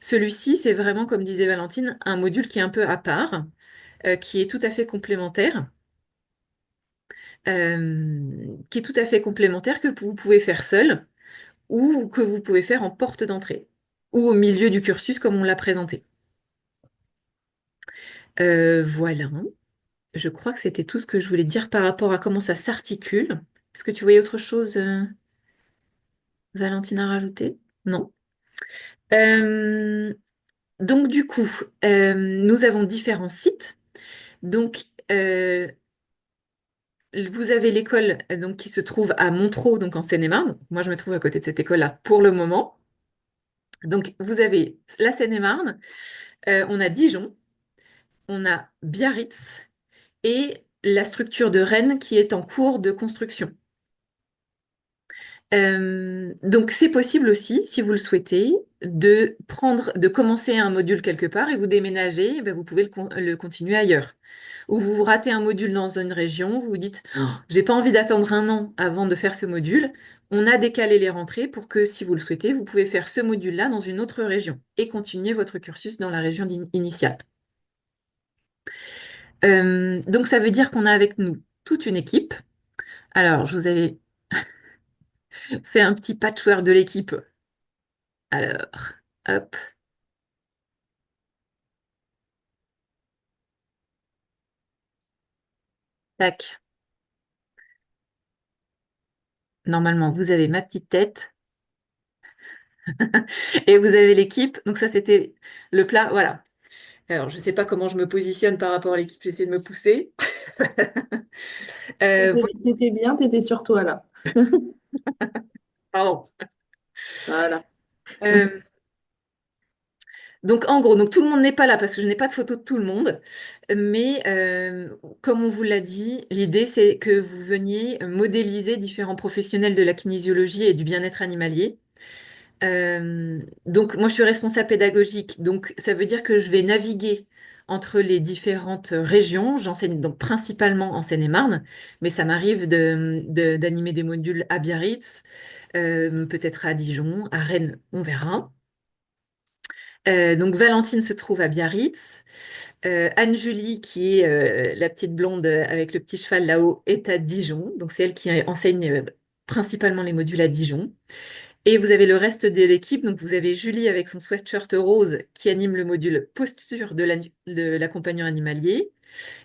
Celui-ci, c'est vraiment, comme disait Valentine, un module qui est un peu à part, qui est tout à fait complémentaire, que vous pouvez faire seul ou que vous pouvez faire en porte d'entrée ou au milieu du cursus comme on l'a présenté. Voilà, je crois que c'était tout ce que je voulais te dire par rapport à comment ça s'articule. Est-ce que tu voyais autre chose, Valentine, à rajouter? Non. Euh, donc du coup, nous avons différents sites. Donc, vous avez l'école donc qui se trouve à Montereau, donc en Seine-et-Marne. Moi, je me trouve à côté de cette école-là pour le moment. Donc, vous avez la Seine-et-Marne, on a Dijon, on a Biarritz et la structure de Rennes qui est en cours de construction. Donc, c'est possible aussi, si vous le souhaitez, de commencer un module quelque part et vous déménagez, eh ben, vous pouvez le continuer ailleurs. Ou vous ratez un module dans une région, vous vous dites, oh, j'ai pas envie d'attendre un an avant de faire ce module. On a décalé les rentrées pour que, si vous le souhaitez, vous pouvez faire ce module-là dans une autre région et continuer votre cursus dans la région initiale. Donc, ça veut dire qu'on a avec nous toute une équipe. Alors, je vous avais fait un petit patchwork de l'équipe. Alors, hop, tac. Normalement, vous avez ma petite tête et vous avez l'équipe. Donc ça, c'était le plat. Voilà. Alors, je ne sais pas comment je me positionne par rapport à l'équipe. J'essaie de me pousser. T'étais bien, t'étais sur toi là. Pardon. Voilà. Euh, donc en gros, donc tout le monde n'est pas là parce que je n'ai pas de photo de tout le monde. Mais comme on vous l'a dit, l'idée c'est que vous veniez modéliser différents professionnels de la kinésiologie et du bien-être animalier. Donc, moi, je suis responsable pédagogique. Donc, ça veut dire que je vais naviguer entre les différentes régions. J'enseigne donc principalement en Seine-et-Marne, mais ça m'arrive d'animer des modules à Biarritz, peut-être à Dijon, à Rennes, on verra. Donc, Valentine se trouve à Biarritz. Anne-Julie, qui est la petite blonde avec le petit cheval là-haut, est à Dijon. Donc, c'est elle qui enseigne principalement les modules à Dijon. Et vous avez le reste de l'équipe. Donc, vous avez Julie avec son sweatshirt rose qui anime le module posture de l'accompagnant animalier.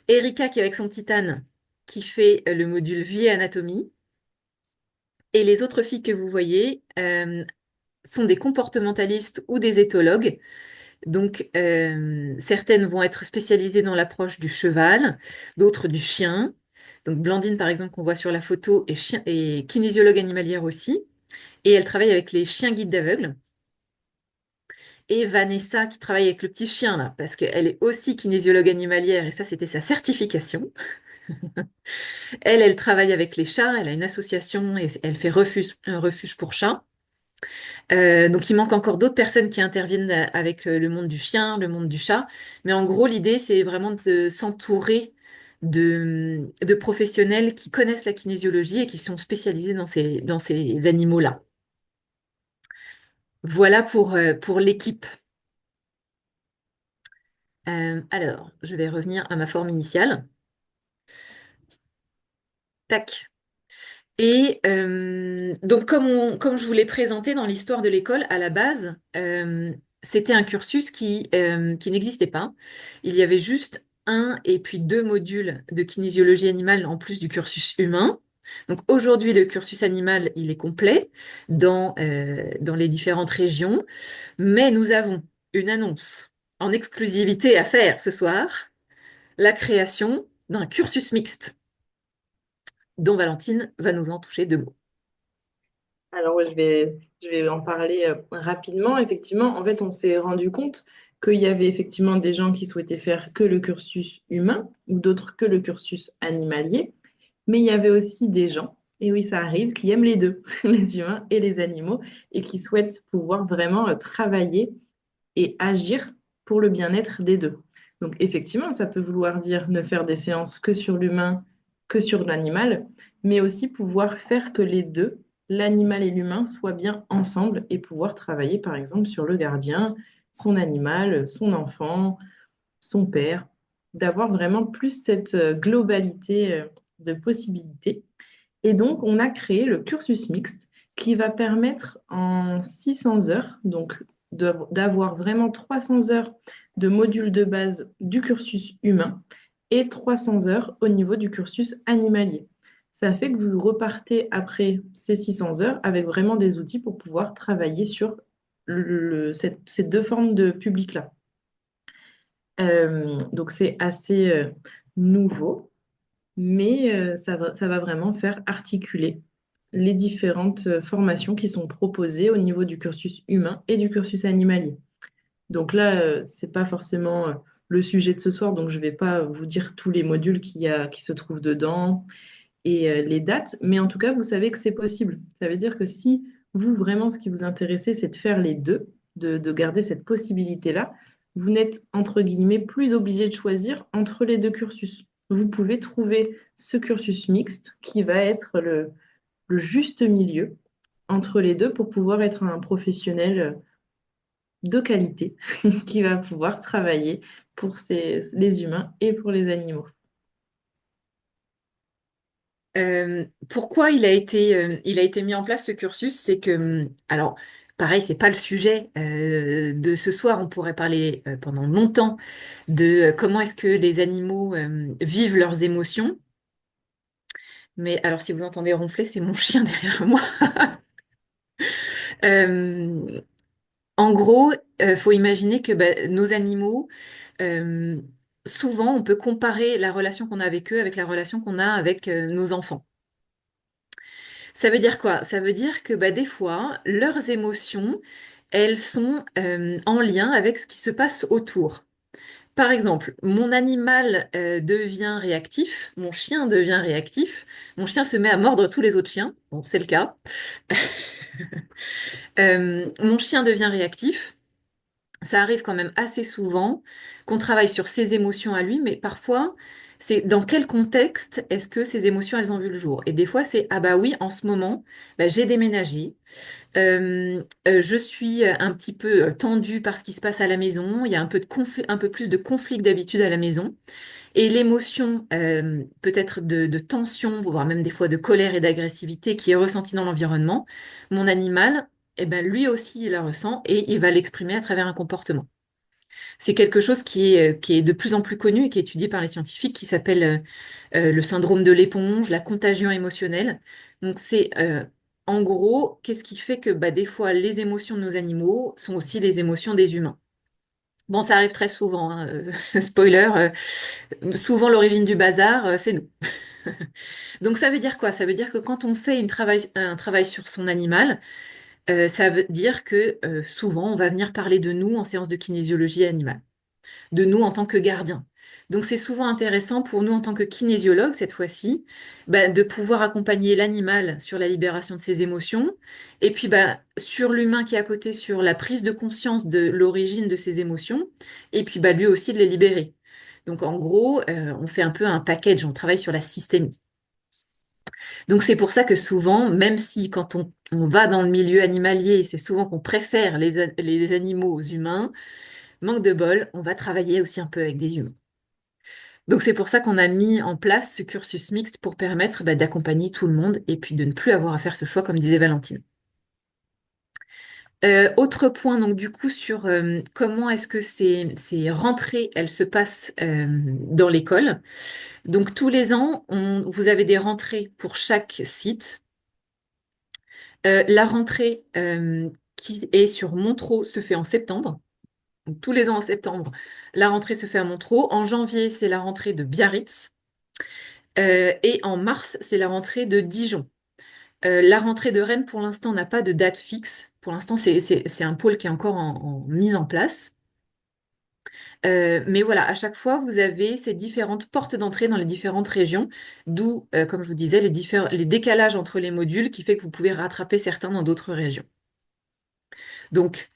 Erika qui est avec son petit âne qui fait le module vie et anatomie. Et les autres filles que vous voyez sont des comportementalistes ou des éthologues. Donc, certaines vont être spécialisées dans l'approche du cheval, d'autres du chien. Donc, Blandine, par exemple, qu'on voit sur la photo, est kinésiologue animalière aussi. Et elle travaille avec les chiens guides d'aveugles. Et Vanessa qui travaille avec le petit chien là, parce qu'elle est aussi kinésiologue animalière et ça c'était sa certification. Elle travaille avec les chats, elle a une association et elle fait un refuge pour chats. Donc il manque encore d'autres personnes qui interviennent avec le monde du chien, le monde du chat. Mais en gros l'idée c'est vraiment de s'entourer de professionnels qui connaissent la kinésiologie et qui sont spécialisés dans ces animaux-là. Voilà pour l'équipe. Alors, je vais revenir à ma forme initiale. Tac. Et donc, comme je vous l'ai présenté dans l'histoire de l'école, à la base, c'était un cursus qui n'existait pas. Il y avait juste un et puis deux modules de kinésiologie animale en plus du cursus humain. Donc aujourd'hui, le cursus animal, il est complet dans les différentes régions, mais nous avons une annonce en exclusivité à faire ce soir, la création d'un cursus mixte dont Valentine va nous en toucher deux mots. Alors, ouais, je vais en parler rapidement. Effectivement, en fait, on s'est rendu compte qu'il y avait effectivement des gens qui souhaitaient faire que le cursus humain ou d'autres que le cursus animalier. Mais il y avait aussi des gens, et oui, ça arrive, qui aiment les deux, les humains et les animaux, et qui souhaitent pouvoir vraiment travailler et agir pour le bien-être des deux. Donc effectivement, ça peut vouloir dire ne faire des séances que sur l'humain, que sur l'animal, mais aussi pouvoir faire que les deux, l'animal et l'humain, soient bien ensemble et pouvoir travailler par exemple sur le gardien, son animal, son enfant, son père, d'avoir vraiment plus cette globalité de possibilités. Et donc, on a créé le cursus mixte qui va permettre en 600 heures, donc d'avoir vraiment 300 heures de module de base du cursus humain et 300 heures au niveau du cursus animalier. Ça fait que vous repartez après ces 600 heures avec vraiment des outils pour pouvoir travailler sur ces deux formes de public-là. Donc c'est assez nouveau, mais ça va vraiment faire articuler les différentes formations qui sont proposées au niveau du cursus humain et du cursus animalier. Donc là, c'est pas forcément le sujet de ce soir, donc je vais pas vous dire tous les modules qui se trouvent dedans et les dates, mais en tout cas, vous savez que c'est possible. Ça veut dire que si vous, vraiment, ce qui vous intéresse, c'est de faire les deux, de garder cette possibilité-là, vous n'êtes, entre guillemets, plus obligé de choisir entre les deux cursus. Vous pouvez trouver ce cursus mixte qui va être le juste milieu entre les deux pour pouvoir être un professionnel de qualité qui va pouvoir travailler pour les humains et pour les animaux. Pourquoi il a été mis en place ce cursus? C'est que, alors, pareil, c'est pas le sujet de ce soir. On pourrait parler pendant longtemps de comment est-ce que les animaux vivent leurs émotions. Mais alors, si vous entendez ronfler, c'est mon chien derrière moi. Euh, En gros, faut imaginer que bah, nos animaux, euh, souvent, on peut comparer la relation qu'on a avec eux avec la relation qu'on a avec nos enfants. Ça veut dire quoi? Ça veut dire que bah, des fois, leurs émotions, elles sont en lien avec ce qui se passe autour. Par exemple, mon animal devient réactif, mon chien devient réactif, mon chien se met à mordre tous les autres chiens, bon, c'est le cas. Mon chien devient réactif. Ça arrive quand même assez souvent qu'on travaille sur ses émotions à lui, mais parfois, c'est dans quel contexte est-ce que ces émotions, elles ont vu le jour? Et des fois, c'est, ah bah oui, en ce moment, bah, j'ai déménagé, je suis un petit peu tendue par ce qui se passe à la maison, il y a un peu de conflit, un peu plus de conflit que d'habitude à la maison, et l'émotion, peut-être de tension, voire même des fois de colère et d'agressivité qui est ressentie dans l'environnement, mon animal, eh ben, lui aussi, il la ressent et il va l'exprimer à travers un comportement. C'est quelque chose qui est de plus en plus connu et qui est étudié par les scientifiques, qui s'appelle le syndrome de l'éponge, la contagion émotionnelle. Donc c'est en gros, qu'est-ce qui fait que bah, des fois les émotions de nos animaux sont aussi les émotions des humains. Bon, ça arrive très souvent, hein, spoiler, souvent l'origine du bazar, c'est nous. Donc ça veut dire quoi? Ça veut dire que quand on fait un travail sur son animal, ça veut dire que souvent on va venir parler de nous en séance de kinésiologie animale, de nous en tant que gardiens. Donc c'est souvent intéressant pour nous en tant que kinésiologues, cette fois-ci, bah, de pouvoir accompagner l'animal sur la libération de ses émotions, et puis bah, sur l'humain qui est à côté, sur la prise de conscience de l'origine de ses émotions, et puis bah, lui aussi de les libérer. Donc en gros, on fait un peu un package, on travaille sur la systémie. Donc c'est pour ça que souvent, même si quand on va dans le milieu animalier, c'est souvent qu'on préfère les animaux aux humains, manque de bol, on va travailler aussi un peu avec des humains. Donc c'est pour ça qu'on a mis en place ce cursus mixte pour permettre bah, d'accompagner tout le monde et puis de ne plus avoir à faire ce choix, comme disait Valentine. Autre point, donc du coup, sur comment est-ce que ces rentrées, elles se passent dans l'école. Donc tous les ans, vous avez des rentrées pour chaque site. La rentrée qui est sur Montreux se fait en septembre. Donc, tous les ans en septembre, la rentrée se fait à Montreux. En janvier, c'est la rentrée de Biarritz. Et en mars, c'est la rentrée de Dijon. La rentrée de Rennes, pour l'instant, n'a pas de date fixe. Pour l'instant, c'est un pôle qui est encore en mise en place. Mais voilà, à chaque fois, vous avez ces différentes portes d'entrée dans les différentes régions, d'où, comme je vous disais, les décalages entre les modules qui fait que vous pouvez rattraper certains dans d'autres régions. Donc,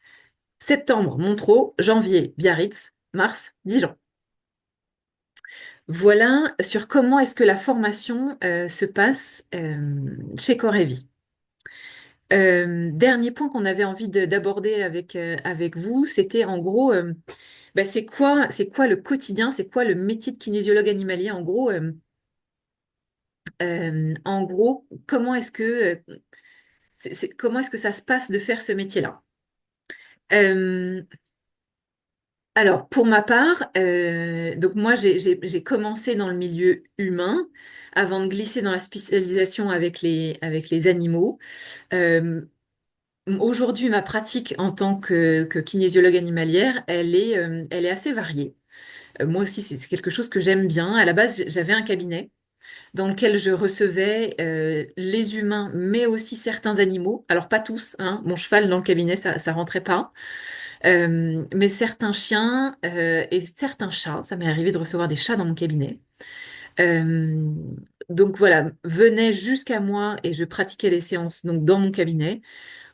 septembre, Montreux, janvier, Biarritz, mars, Dijon. Voilà sur comment est-ce que la formation se passe chez Corevi. Dernier point qu'on avait envie d'aborder avec vous, c'était en gros, bah, c'est quoi le quotidien, c'est quoi le métier de kinésiologue animalier en gros, comment est-ce que ça se passe de faire ce métier-là? Euh, alors, pour ma part, donc moi, j'ai commencé dans le milieu humain avant de glisser dans la spécialisation avec les animaux. Euh, Aujourd'hui, ma pratique en tant que kinésiologue animalière, elle est assez variée. Moi aussi, c'est quelque chose que j'aime bien. À la base, j'avais un cabinet dans lequel je recevais les humains, mais aussi certains animaux. Alors, pas tous, hein. Mon cheval dans le cabinet, ça rentrait pas. Mais certains chiens et certains chats, ça m'est arrivé de recevoir des chats dans mon cabinet. Euh, donc voilà, venaient jusqu'à moi et je pratiquais les séances donc dans mon cabinet.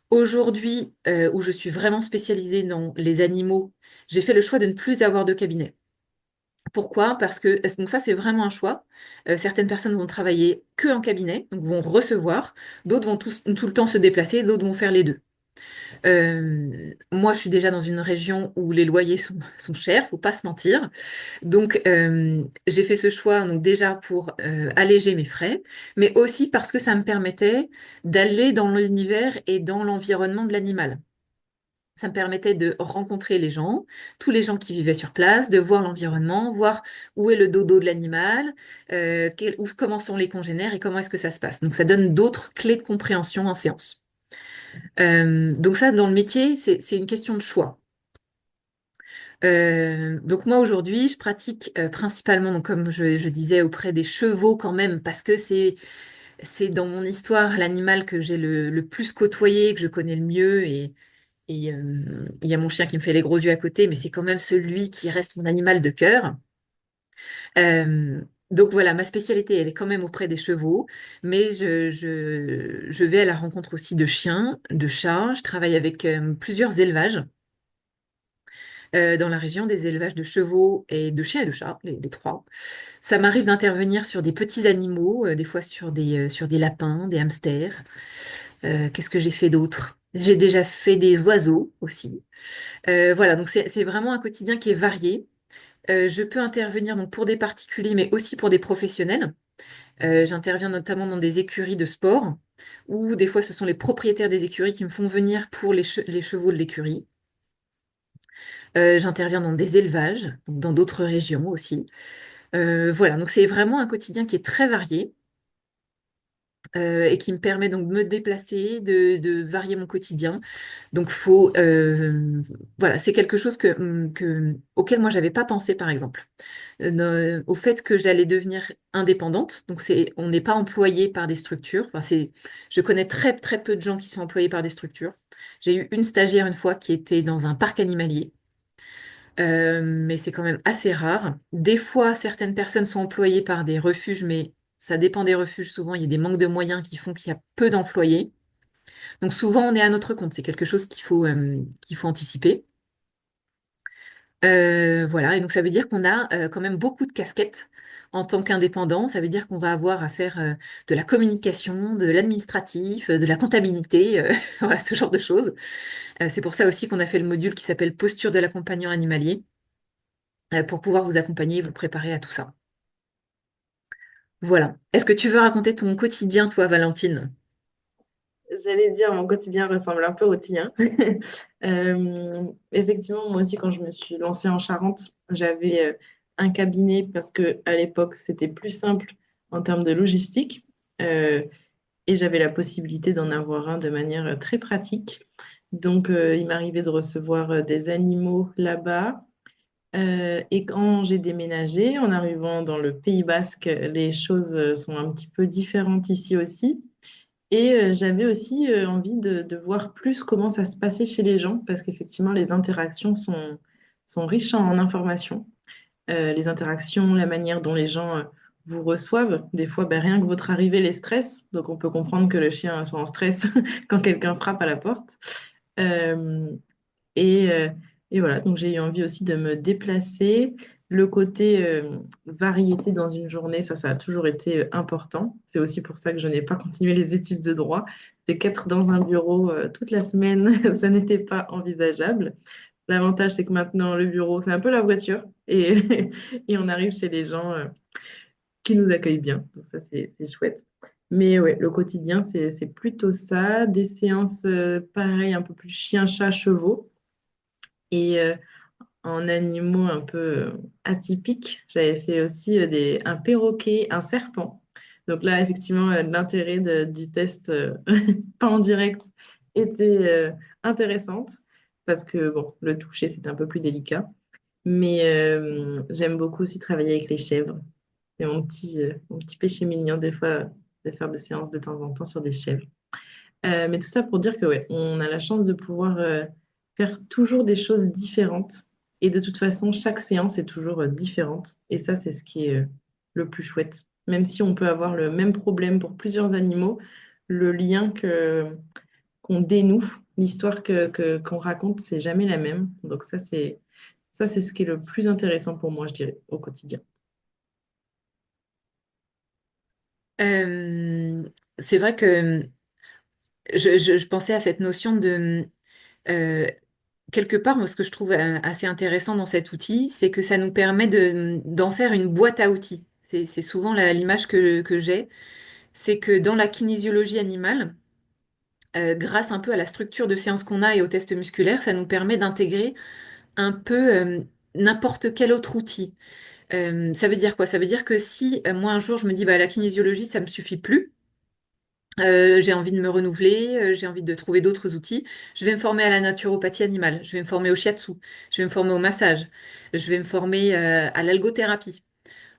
Aujourd'hui, où je suis vraiment spécialisée dans les animaux, j'ai fait le choix de ne plus avoir de cabinet. Pourquoi? Parce que donc ça, c'est vraiment un choix. Certaines personnes vont travailler que en cabinet, donc vont recevoir. D'autres vont tout le temps se déplacer, d'autres vont faire les deux. Moi, je suis déjà dans une région où les loyers sont chers, faut pas se mentir. Donc, j'ai fait ce choix donc déjà pour alléger mes frais, mais aussi parce que ça me permettait d'aller dans l'univers et dans l'environnement de l'animal. Ça me permettait de rencontrer les gens, tous les gens qui vivaient sur place, de voir l'environnement, voir où est le dodo de l'animal, comment sont les congénères et comment est-ce que ça se passe. Donc, ça donne d'autres clés de compréhension en séance. Donc ça, dans le métier, c'est une question de choix. Donc moi aujourd'hui, je pratique principalement, donc comme je disais, auprès des chevaux quand même, parce que c'est dans mon histoire l'animal que j'ai le plus côtoyé, que je connais le mieux, et il y a mon chien qui me fait les gros yeux à côté, mais c'est quand même celui qui reste mon animal de cœur. Donc voilà, ma spécialité, elle est quand même auprès des chevaux, mais je vais à la rencontre aussi de chiens, de chats. Je travaille avec plusieurs élevages dans la région, des élevages de chevaux et de chiens et de chats, les trois. Ça m'arrive d'intervenir sur des petits animaux, des fois sur des lapins, des hamsters. Qu'est-ce que j'ai fait d'autre? J'ai déjà fait des oiseaux aussi. Voilà, donc c'est vraiment un quotidien qui est varié. Je peux intervenir donc pour des particuliers, mais aussi pour des professionnels. J'interviens notamment dans des écuries de sport, où des fois ce sont les propriétaires des écuries qui me font venir pour les chevaux de l'écurie. J'interviens dans des élevages, donc dans d'autres régions aussi. Voilà, donc c'est vraiment un quotidien qui est très varié et qui me permet donc de me déplacer, de varier mon quotidien. Donc voilà, c'est quelque chose auquel moi j'avais pas pensé par exemple. Au fait que j'allais devenir indépendante. Donc on n'est pas employé par des structures. Enfin, je connais très très peu de gens qui sont employés par des structures. J'ai eu une stagiaire une fois qui était dans un parc animalier. Mais c'est quand même assez rare. Des fois, certaines personnes sont employées par des refuges, mais ça dépend des refuges. Souvent, il y a des manques de moyens qui font qu'il y a peu d'employés. Donc souvent, on est à notre compte. C'est quelque chose qu'il faut anticiper. Voilà, et donc ça veut dire qu'on a quand même beaucoup de casquettes en tant qu'indépendant. Ça veut dire qu'on va avoir à faire de la communication, de l'administratif, de la comptabilité, voilà, ce genre de choses. C'est pour ça aussi qu'on a fait le module qui s'appelle Posture de l'accompagnant animalier, pour pouvoir vous accompagner et vous préparer à tout ça. Voilà. Est-ce que tu veux raconter ton quotidien, toi, Valentine? J'allais dire, mon quotidien ressemble un peu au tien. Effectivement, moi aussi, quand je me suis lancée en Charente, j'avais un cabinet parce que à l'époque, c'était plus simple en termes de logistique. Euh, et j'avais la possibilité d'en avoir un de manière très pratique. Donc, il m'arrivait de recevoir des animaux là-bas. Et quand j'ai déménagé, en arrivant dans le Pays Basque, les choses sont un petit peu différentes ici aussi. Et j'avais aussi envie de voir plus comment ça se passait chez les gens, parce qu'effectivement, les interactions sont riches en informations. Les interactions, la manière dont les gens vous reçoivent, des fois, ben, rien que votre arrivée les stresse. Donc, on peut comprendre que le chien soit en stress quand quelqu'un frappe à la porte. Euh, et, euh, et voilà, donc j'ai eu envie aussi de me déplacer. Le côté variété dans une journée, ça a toujours été important. C'est aussi pour ça que je n'ai pas continué les études de droit. C'est qu'être dans un bureau toute la semaine, ça n'était pas envisageable. L'avantage, c'est que maintenant, le bureau, c'est un peu la voiture et, et on arrive chez les gens qui nous accueillent bien. Donc ça, c'est chouette. Mais ouais, le quotidien, c'est plutôt ça. Des séances, pareil, un peu plus chien, chat, chevaux. Et en animaux un peu atypiques, j'avais fait aussi un perroquet, un serpent. Donc là, effectivement, l'intérêt du test pas en direct était intéressante parce que bon, le toucher, c'est un peu plus délicat. Mais j'aime beaucoup aussi travailler avec les chèvres. C'est mon petit péché mignon, des fois, de faire des séances de temps en temps sur des chèvres. Mais tout ça pour dire que ouais, on a la chance de pouvoir faire toujours des choses différentes. Et de toute façon, chaque séance est toujours différente. Et ça, c'est ce qui est le plus chouette. Même si on peut avoir le même problème pour plusieurs animaux, le lien qu'on dénoue, l'histoire qu'on raconte, c'est jamais la même. Donc ça, c'est ce qui est le plus intéressant pour moi, je dirais, au quotidien. Euh, c'est vrai que je pensais à cette notion de euh, quelque part, moi, ce que je trouve assez intéressant dans cet outil, c'est que ça nous permet d'en faire une boîte à outils. C'est souvent l'image que j'ai, c'est que dans la kinésiologie animale, grâce un peu à la structure de séance qu'on a et aux tests musculaires, ça nous permet d'intégrer un peu n'importe quel autre outil. Ça veut dire quoi? Ça veut dire que si moi un jour je me dis bah, la kinésiologie, ça me suffit plus, j'ai envie de me renouveler, j'ai envie de trouver d'autres outils. Je vais me former à la naturopathie animale, je vais me former au shiatsu, je vais me former au massage, je vais me former à l'algothérapie.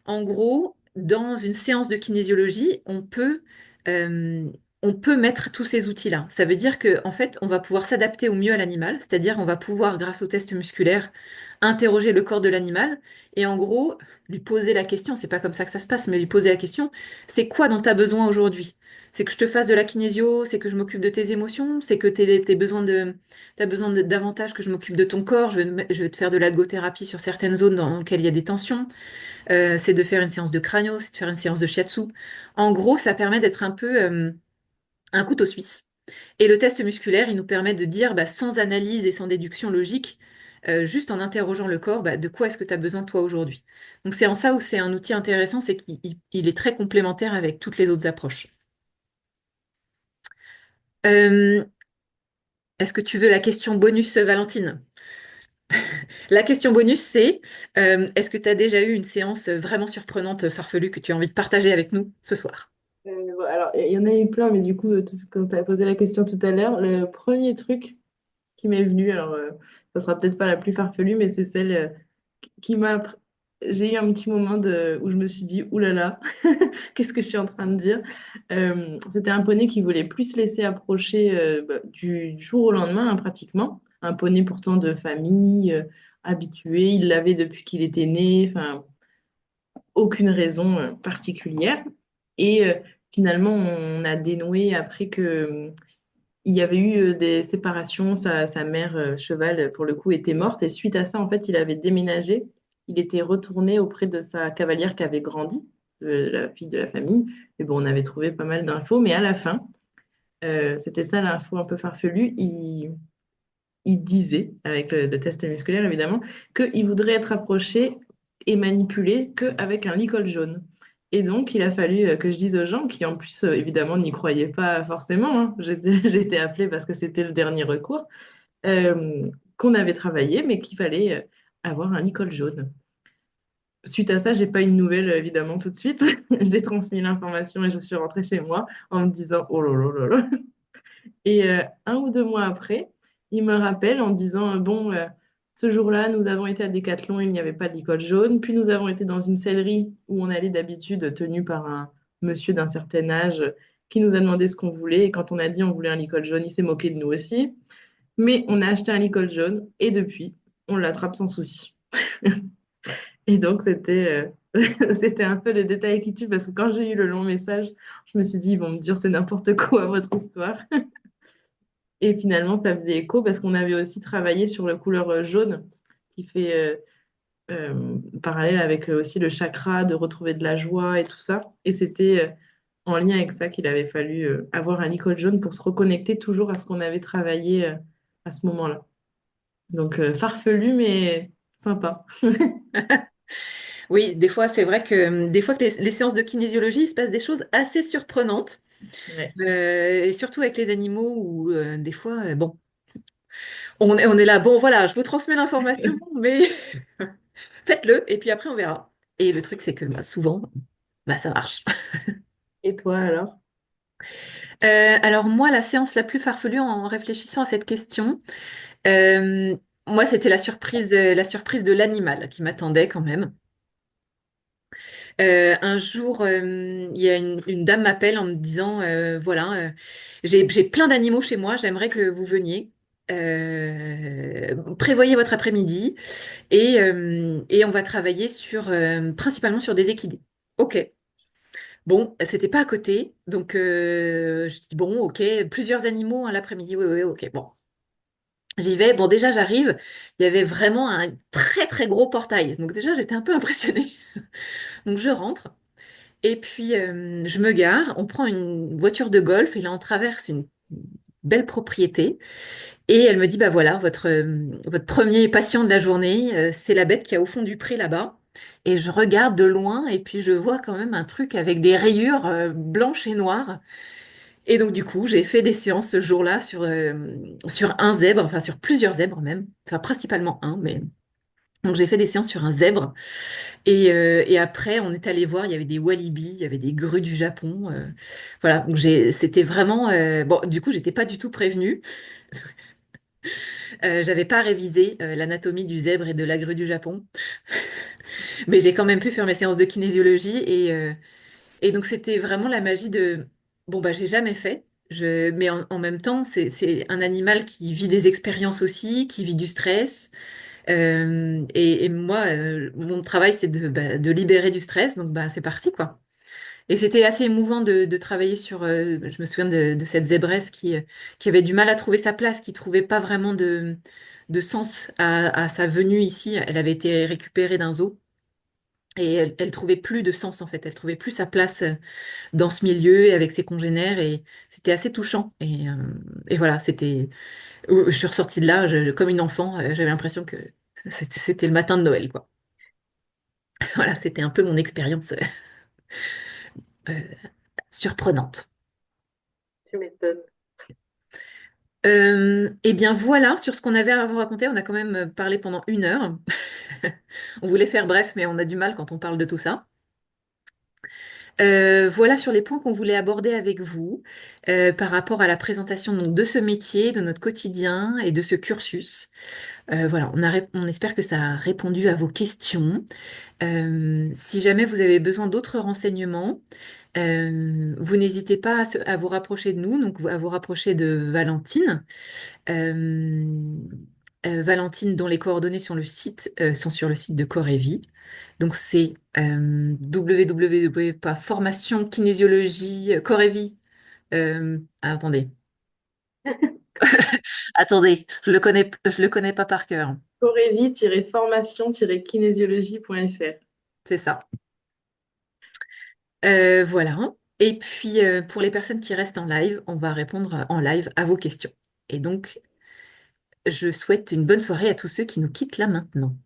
En gros, dans une séance de kinésiologie, euh, on peut mettre tous ces outils-là. Ça veut dire que, en fait, on va pouvoir s'adapter au mieux à l'animal, c'est-à-dire on va pouvoir, grâce aux tests musculaires, interroger le corps de l'animal et en gros, lui poser la question, c'est pas comme ça que ça se passe, mais lui poser la question, c'est quoi dont tu as besoin aujourd'hui? C'est que je te fasse de la kinésio, c'est que je m'occupe de tes émotions, c'est que t'as besoin davantage que je m'occupe de ton corps, je vais te faire de l'algothérapie sur certaines zones dans lesquelles il y a des tensions. C'est de faire une séance de crânio, c'est de faire une séance de shiatsu. En gros, ça permet d'être un peu un couteau suisse. Et le test musculaire, il nous permet de dire, bah, sans analyse et sans déduction logique, juste en interrogeant le corps, bah, de quoi est-ce que tu as besoin toi aujourd'hui. Donc c'est en ça où c'est un outil intéressant, c'est qu'il est très complémentaire avec toutes les autres approches. Euh, Est-ce que tu veux la question bonus, Valentine? La question bonus, c'est est-ce que tu as déjà eu une séance vraiment surprenante, farfelue, que tu as envie de partager avec nous ce soir? Bon, alors, il y en a eu plein, mais du coup, quand tu as posé la question tout à l'heure, le premier truc qui m'est venue. Alors, ça sera peut-être pas la plus farfelue, mais c'est celle qui m'a. J'ai eu un petit moment où je me suis dit, oulala, là là, qu'est-ce que je suis en train de dire? C'était un poney qui voulait plus se laisser approcher bah, du jour au lendemain, hein, pratiquement. Un poney pourtant de famille, habitué. Il l'avait depuis qu'il était né. Enfin, aucune raison particulière. Et finalement, on a dénoué après que il y avait eu des séparations. Sa mère, cheval, pour le coup, était morte. Et suite à ça, en fait, il avait déménagé. Il était retourné auprès de sa cavalière qui avait grandi, la fille de la famille. Et bon, on avait trouvé pas mal d'infos. Mais à la fin, c'était ça l'info un peu farfelue. Il disait, avec le test musculaire évidemment, qu'il voudrait être approché et manipulé qu'avec un licol jaune. Et donc, il a fallu que je dise aux gens qui, en plus, évidemment, n'y croyaient pas forcément, hein. J'ai été appelée parce que c'était le dernier recours, qu'on avait travaillé, mais qu'il fallait avoir un licol jaune. Suite à ça, j'ai pas eu de nouvelles, évidemment, tout de suite. J'ai transmis l'information et je suis rentrée chez moi en me disant, oh là là là là. Et 1 ou 2 mois après, il me rappelle en disant, bon, ce jour-là, nous avons été à Decathlon, il n'y avait pas de licol jaune. Puis nous avons été dans une sellerie où on allait d'habitude, tenu par un monsieur d'un certain âge qui nous a demandé ce qu'on voulait. Et quand on a dit on voulait un licol jaune, il s'est moqué de nous aussi. Mais on a acheté un licol jaune et depuis, on l'attrape sans souci. Et donc, c'était un peu le détail qui tue parce que quand j'ai eu le long message, je me suis dit, ils vont me dire c'est n'importe quoi votre histoire. Et finalement, ça faisait écho parce qu'on avait aussi travaillé sur la couleur jaune qui fait parallèle avec aussi le chakra, de retrouver de la joie et tout ça. Et c'était en lien avec ça qu'il avait fallu avoir un icône jaune pour se reconnecter toujours à ce qu'on avait travaillé à ce moment-là. Donc farfelu, mais sympa. Oui, des fois, c'est vrai que des fois que les séances de kinésiologie, il se passe des choses assez surprenantes. Ouais. Et surtout avec les animaux où des fois, bon, On est là, bon voilà, je vous transmets l'information, mais faites-le et puis après on verra. Et le truc, c'est que bah, souvent, bah, ça marche. Et toi alors? Alors moi, la séance la plus farfelue en réfléchissant à cette question, euh, moi, c'était la surprise de l'animal qui m'attendait quand même. Un jour, il y a une dame m'appelle en me disant, voilà, j'ai plein d'animaux chez moi, j'aimerais que vous veniez. Prévoyez votre après-midi et on va travailler principalement sur des équidés. Ok. Bon, c'était pas à côté, donc je dis bon, ok, plusieurs animaux l'après-midi, oui, oui, ok, bon. J'y vais, bon déjà j'arrive, il y avait vraiment un très très gros portail, donc déjà j'étais un peu impressionnée. Donc je rentre, et puis je me gare, on prend une voiture de golf, et là on traverse une belle propriété, et elle me dit, bah voilà, votre premier patient de la journée, c'est la bête qui est au fond du pré là-bas. Et je regarde de loin et puis je vois quand même un truc avec des rayures blanches et noires. Et donc du coup, j'ai fait des séances ce jour-là sur un zèbre, enfin sur plusieurs zèbres même, enfin principalement un, mais donc j'ai fait des séances sur un zèbre. Et après, on est allé voir, il y avait des walibi, il y avait des grues du Japon. Voilà, donc c'était vraiment... bon, du coup, j'étais pas du tout prévenue. J'avais pas révisé l'anatomie du zèbre et de la grue du Japon, mais j'ai quand même pu faire mes séances de kinésiologie et donc c'était vraiment la magie de bon bah j'ai jamais fait, mais en même temps c'est un animal qui vit des expériences aussi, qui vit du stress et moi mon travail c'est de libérer du stress donc bah c'est parti quoi. Et c'était assez émouvant de travailler je me souviens de cette zébresse qui avait du mal à trouver sa place, qui trouvait pas vraiment de sens à sa venue ici. Elle avait été récupérée d'un zoo et elle trouvait plus de sens en fait. Elle trouvait plus sa place dans ce milieu et avec ses congénères et c'était assez touchant. Et voilà, je suis ressortie de là comme une enfant. J'avais l'impression que c'était le matin de Noël, quoi. Voilà, c'était un peu mon expérience euh, surprenante. Tu m'étonnes. Eh bien voilà, sur ce qu'on avait à vous raconter, on a quand même parlé pendant 1 heure. On voulait faire bref, mais on a du mal quand on parle de tout ça. Voilà sur les points qu'on voulait aborder avec vous par rapport à la présentation donc, de ce métier, de notre quotidien et de ce cursus. Voilà, on espère que ça a répondu à vos questions. Si jamais vous avez besoin d'autres renseignements, vous n'hésitez pas à vous rapprocher de nous, donc à vous rapprocher de Valentine. Euh, Valentine, dont les coordonnées sont sur le site de Corévie. Donc c'est www.formationkinésiologie Corévie. Attendez, attendez, je le connais pas par cœur. Corévie-formation-kinésiologie.fr. C'est ça. Voilà. Et puis pour les personnes qui restent en live, on va répondre en live à vos questions. Et donc, je souhaite une bonne soirée à tous ceux qui nous quittent là maintenant.